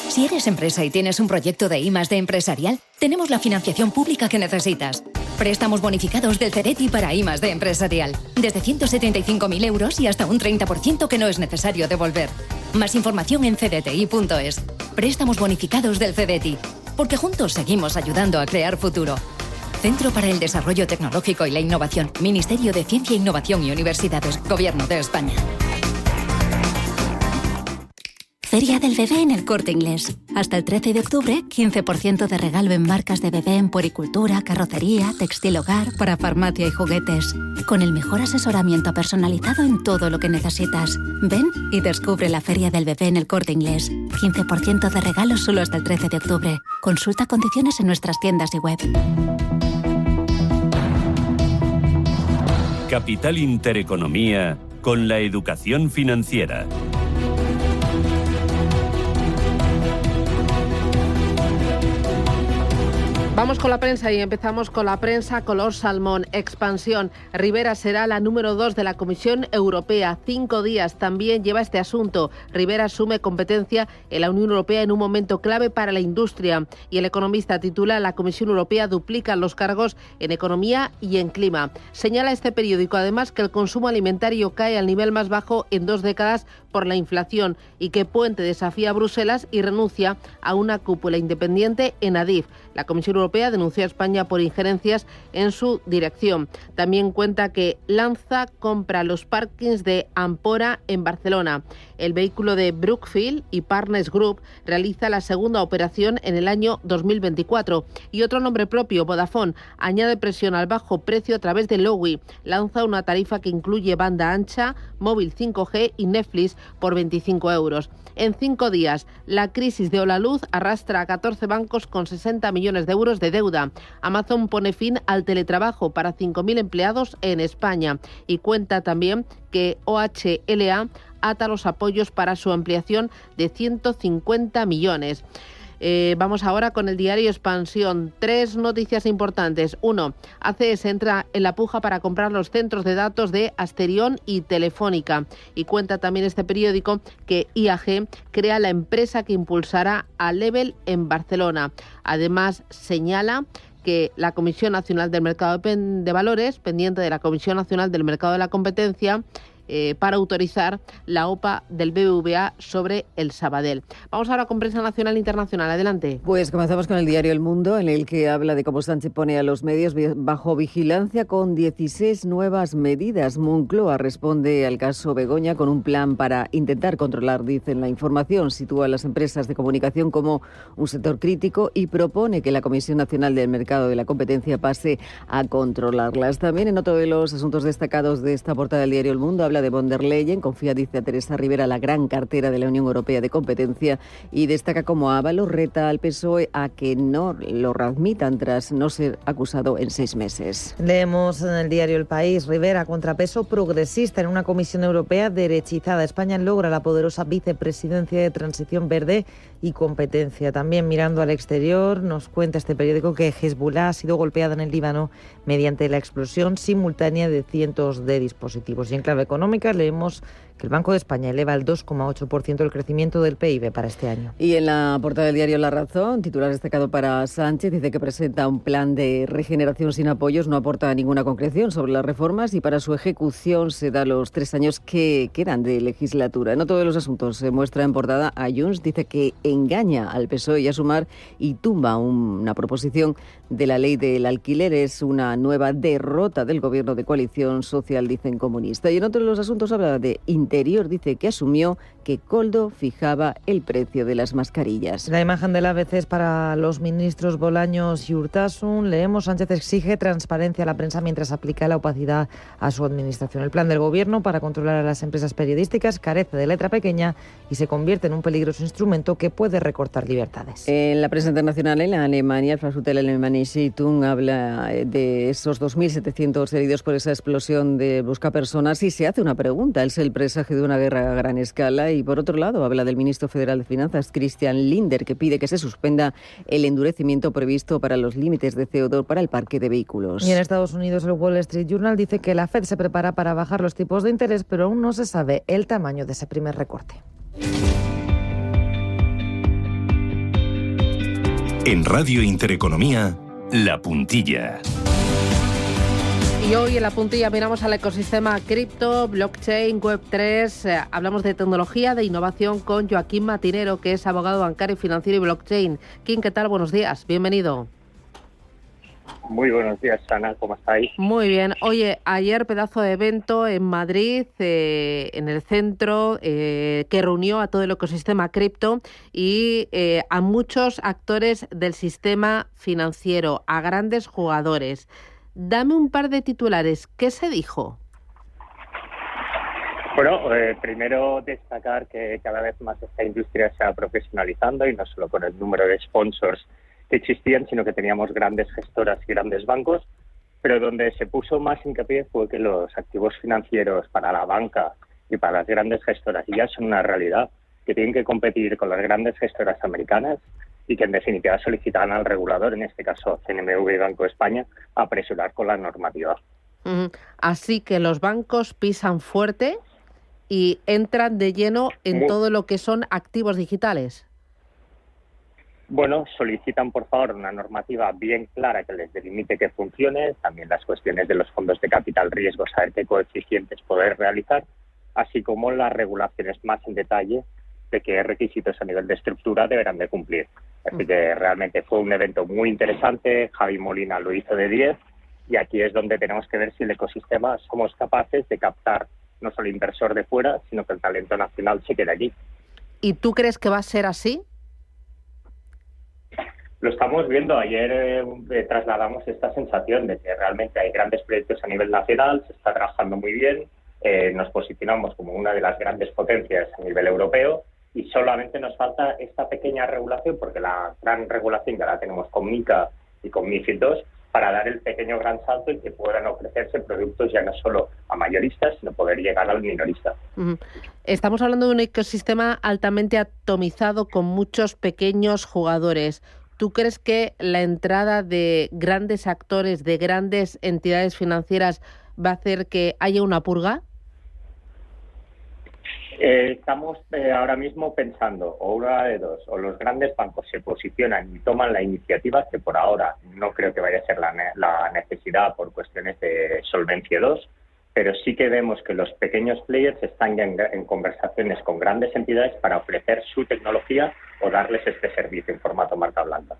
Si eres empresa y tienes un proyecto de I+D empresarial, tenemos la financiación pública que necesitas. Préstamos bonificados del CDT para I+D empresarial. Desde 175.000 euros y hasta un 30% que no es necesario devolver. Más información en cdti.es. Préstamos bonificados del CDT. Porque juntos seguimos ayudando a crear futuro. Centro para el Desarrollo Tecnológico y la Innovación. Ministerio de Ciencia, Innovación y Universidades. Gobierno de España. Feria del Bebé en El Corte Inglés. Hasta el 13 de octubre, 15% de regalo en marcas de bebé en puericultura, carrocería, textil hogar, para farmacia y juguetes. Con el mejor asesoramiento personalizado en todo lo que necesitas. Ven y descubre la Feria del Bebé en El Corte Inglés. 15% de regalo solo hasta el 13 de octubre. Consulta condiciones en nuestras tiendas y web. Capital Intereconomía con la educación financiera. Vamos con la prensa y empezamos con la prensa color salmón. Expansión. Rivera será la número 2 de la Comisión Europea. 5 días también lleva este asunto. Rivera asume competencia en la Unión Europea en un momento clave para la industria. Y El Economista titula: La Comisión Europea duplica los cargos en economía y en clima. Señala este periódico además que el consumo alimentario cae al nivel más bajo en 2 décadas por la inflación y que Puente desafía a Bruselas y renuncia a una cúpula independiente en Adif. La Comisión Europea denunció a España por injerencias en su dirección. También cuenta que Lanza compra los parkings de Ampora en Barcelona. El vehículo de Brookfield y Partners Group realiza la segunda operación en el año 2024. Y otro nombre propio, Vodafone, añade presión al bajo precio a través de Lowy. Lanza una tarifa que incluye banda ancha, móvil 5G y Netflix por 25 euros. En 5 días, la crisis de Holaluz arrastra a 14 bancos con 60 millones de euros de deuda. Amazon pone fin al teletrabajo para 5.000 empleados en España y cuenta también que OHLA ata los apoyos para su ampliación de 150 millones. Vamos ahora con el diario Expansión. 3 noticias importantes. 1. ACS entra en la puja para comprar los centros de datos de Asterión y Telefónica. Y cuenta también este periódico que IAG crea la empresa que impulsará a Level en Barcelona. Además, señala que la Comisión Nacional del Mercado de Valores, pendiente de la Comisión Nacional del Mercado de la Competencia, para autorizar la OPA del BBVA sobre el Sabadell. Vamos ahora con prensa nacional e internacional. Adelante. Pues comenzamos con el diario El Mundo, en el que habla de cómo Sánchez pone a los medios bajo vigilancia con 16 nuevas medidas. Moncloa responde al caso Begoña con un plan para intentar controlar, dicen, la información. Sitúa a las empresas de comunicación como un sector crítico y propone que la Comisión Nacional del Mercado de la Competencia pase a controlarlas. También en otro de los asuntos destacados de esta portada del diario El Mundo habla de von der Leyen, confía, dice a Teresa Rivera, la gran cartera de la Unión Europea de Competencia y destaca cómo Ábalos reta al PSOE a que no lo readmitan tras no ser acusado en 6 meses. Leemos en el diario El País: Rivera, contrapeso progresista en una Comisión Europea derechizada. España logra la poderosa vicepresidencia de Transición Verde y Competencia. También mirando al exterior, nos cuenta este periódico que Hezbollah ha sido golpeada en el Líbano mediante la explosión simultánea de cientos de dispositivos. Y en clave económica leemos que el Banco de España eleva al 2,8% el crecimiento del PIB para este año. Y en la portada del diario La Razón, titular destacado para Sánchez, dice que presenta un plan de regeneración sin apoyos, no aporta ninguna concreción sobre las reformas y para su ejecución se da los 3 años que quedan de legislatura. En otro de los asuntos se muestra en portada a Junts, dice que engaña al PSOE y a Sumar y tumba una proposición de la ley del alquiler. Es una nueva derrota del gobierno de coalición social, dicen comunista. Y en otro de los asuntos habla de Interior, dice que asumió que Koldo fijaba el precio de las mascarillas. La imagen del ABC es para los ministros Bolaños y Urtasun. Leemos: Sánchez exige transparencia a la prensa mientras aplica la opacidad a su administración. El plan del gobierno para controlar a las empresas periodísticas carece de letra pequeña y se convierte en un peligroso instrumento que puede recortar libertades. En la prensa internacional, en Alemania, el Frankfurter Allgemeine Zeitung habla de esos 2.700 heridos por esa explosión de buscapersonas y se hace una pregunta: ¿es el presagio de una guerra a gran escala? Y por otro lado, habla del ministro federal de Finanzas, Christian Lindner, que pide que se suspenda el endurecimiento previsto para los límites de CO2 para el parque de vehículos. Y en Estados Unidos, el Wall Street Journal dice que la Fed se prepara para bajar los tipos de interés, pero aún no se sabe el tamaño de ese primer recorte. En Radio Intereconomía, La Puntilla. Y hoy en la puntilla miramos al ecosistema cripto, blockchain, Web3. Hablamos de tecnología, de innovación con Joaquín Matinero, que es abogado bancario, financiero y blockchain. Kim, ¿qué tal? Buenos días, bienvenido. Muy buenos días, Ana, ¿cómo estáis? Muy bien. Oye, ayer pedazo de evento en Madrid, en el centro, que reunió a todo el ecosistema cripto y a muchos actores del sistema financiero, a grandes jugadores. Dame un par de titulares. ¿Qué se dijo? Bueno, primero destacar que cada vez más esta industria se va profesionalizando y no solo con el número de sponsors que existían, sino que teníamos grandes gestoras y grandes bancos, pero donde se puso más hincapié fue que los activos financieros para la banca y para las grandes gestoras ya son una realidad, que tienen que competir con las grandes gestoras americanas y que en definitiva solicitan al regulador, en este caso CNMV y Banco de España, apresurar con la normativa. Así que los bancos pisan fuerte y entran de lleno en todo lo que son activos digitales. Bueno, solicitan por favor una normativa bien clara que les delimite que funcione, también las cuestiones de los fondos de capital riesgo, saber qué coeficientes poder realizar, así como las regulaciones más en detalle de qué requisitos a nivel de estructura deberán de cumplir. Así que realmente fue un evento muy interesante, Javi Molina lo hizo de 10 y aquí es donde tenemos que ver si el ecosistema somos capaces de captar no solo inversor de fuera, sino que el talento nacional se quede aquí. ¿Y tú crees que va a ser así? Lo estamos viendo. Ayer trasladamos esta sensación de que realmente hay grandes proyectos a nivel nacional, se está trabajando muy bien, nos posicionamos como una de las grandes potencias a nivel europeo y solamente nos falta esta pequeña regulación, porque la gran regulación ya la tenemos con MiCA y con MiFID II, para dar el pequeño gran salto y que puedan ofrecerse productos ya no solo a mayoristas, sino poder llegar al minorista. Estamos hablando de un ecosistema altamente atomizado con muchos pequeños jugadores. ¿Tú crees que la entrada de grandes actores, de grandes entidades financieras, va a hacer que haya una purga? Estamos ahora mismo pensando, o una de dos, o los grandes bancos se posicionan y toman la iniciativa, que por ahora no creo que vaya a ser la necesidad por cuestiones de solvencia 2, pero sí que vemos que los pequeños players están en conversaciones con grandes entidades para ofrecer su tecnología o darles este servicio en formato marca blanca.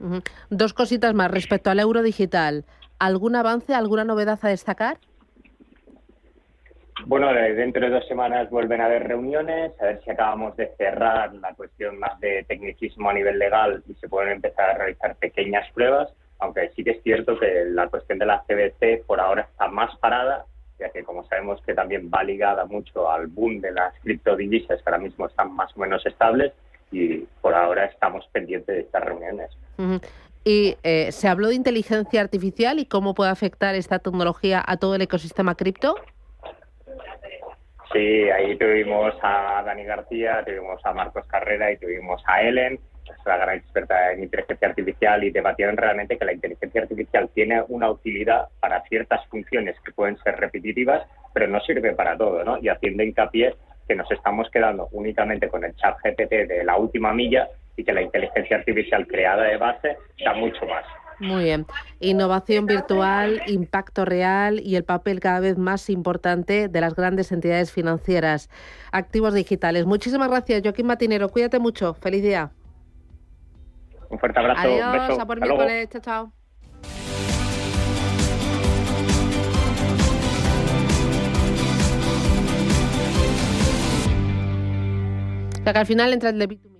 Dos cositas más respecto al euro digital. ¿Algún avance, alguna novedad a destacar? Bueno, dentro de 2 semanas vuelven a haber reuniones, a ver si acabamos de cerrar la cuestión más de tecnicismo a nivel legal y se pueden empezar a realizar pequeñas pruebas, aunque sí que es cierto que la cuestión de la CBC por ahora está más parada, ya que como sabemos que también va ligada mucho al boom de las criptodivisas, que ahora mismo están más o menos estables, y por ahora estamos pendientes de estas reuniones. Y se habló de inteligencia artificial y cómo puede afectar esta tecnología a todo el ecosistema cripto. Sí, ahí tuvimos a Dani García, tuvimos a Marcos Carrera y tuvimos a Ellen, que es la gran experta en inteligencia artificial, y debatieron realmente que la inteligencia artificial tiene una utilidad para ciertas funciones que pueden ser repetitivas, pero no sirve para todo, ¿no? Y haciendo hincapié que nos estamos quedando únicamente con el ChatGPT de la última milla y que la inteligencia artificial creada de base da mucho más. Muy bien. Innovación virtual, impacto real y el papel cada vez más importante de las grandes entidades financieras. Activos digitales. Muchísimas gracias, Joaquín Matinero. Cuídate mucho. Feliz día. Un fuerte abrazo. Adiós, un beso. a por Hasta luego. miércoles. Chao, chao. O sea que al final entra el de B2B.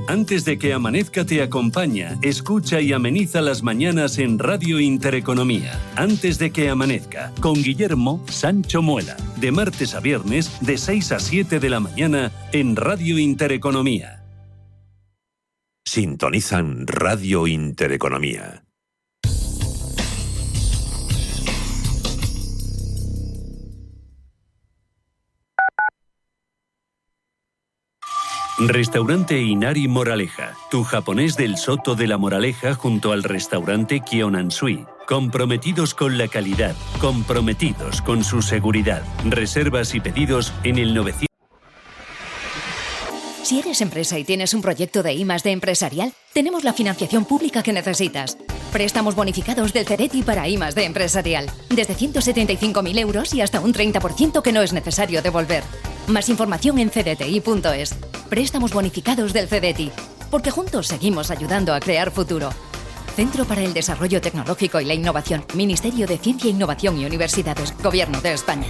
Antes de que amanezca te acompaña, escucha y ameniza las mañanas en Radio Intereconomía. Antes de que amanezca, con Guillermo Sancho Muela. De martes a viernes, de 6 a 7 de la mañana, en Radio Intereconomía. Sintonizan Radio Intereconomía. Restaurante Inari Moraleja, tu japonés del Soto de la Moraleja junto al restaurante Kyonansui. Comprometidos con la calidad, comprometidos con su seguridad. Reservas y pedidos en el 900. Si eres empresa y tienes un proyecto de I+D empresarial, tenemos la financiación pública que necesitas. Préstamos bonificados del CEDETI para I+D empresarial. Desde 175.000 euros y hasta un 30% que no es necesario devolver. Más información en cdti.es. Préstamos bonificados del CEDETI. Porque juntos seguimos ayudando a crear futuro. Centro para el Desarrollo Tecnológico y la Innovación. Ministerio de Ciencia, Innovación y Universidades. Gobierno de España.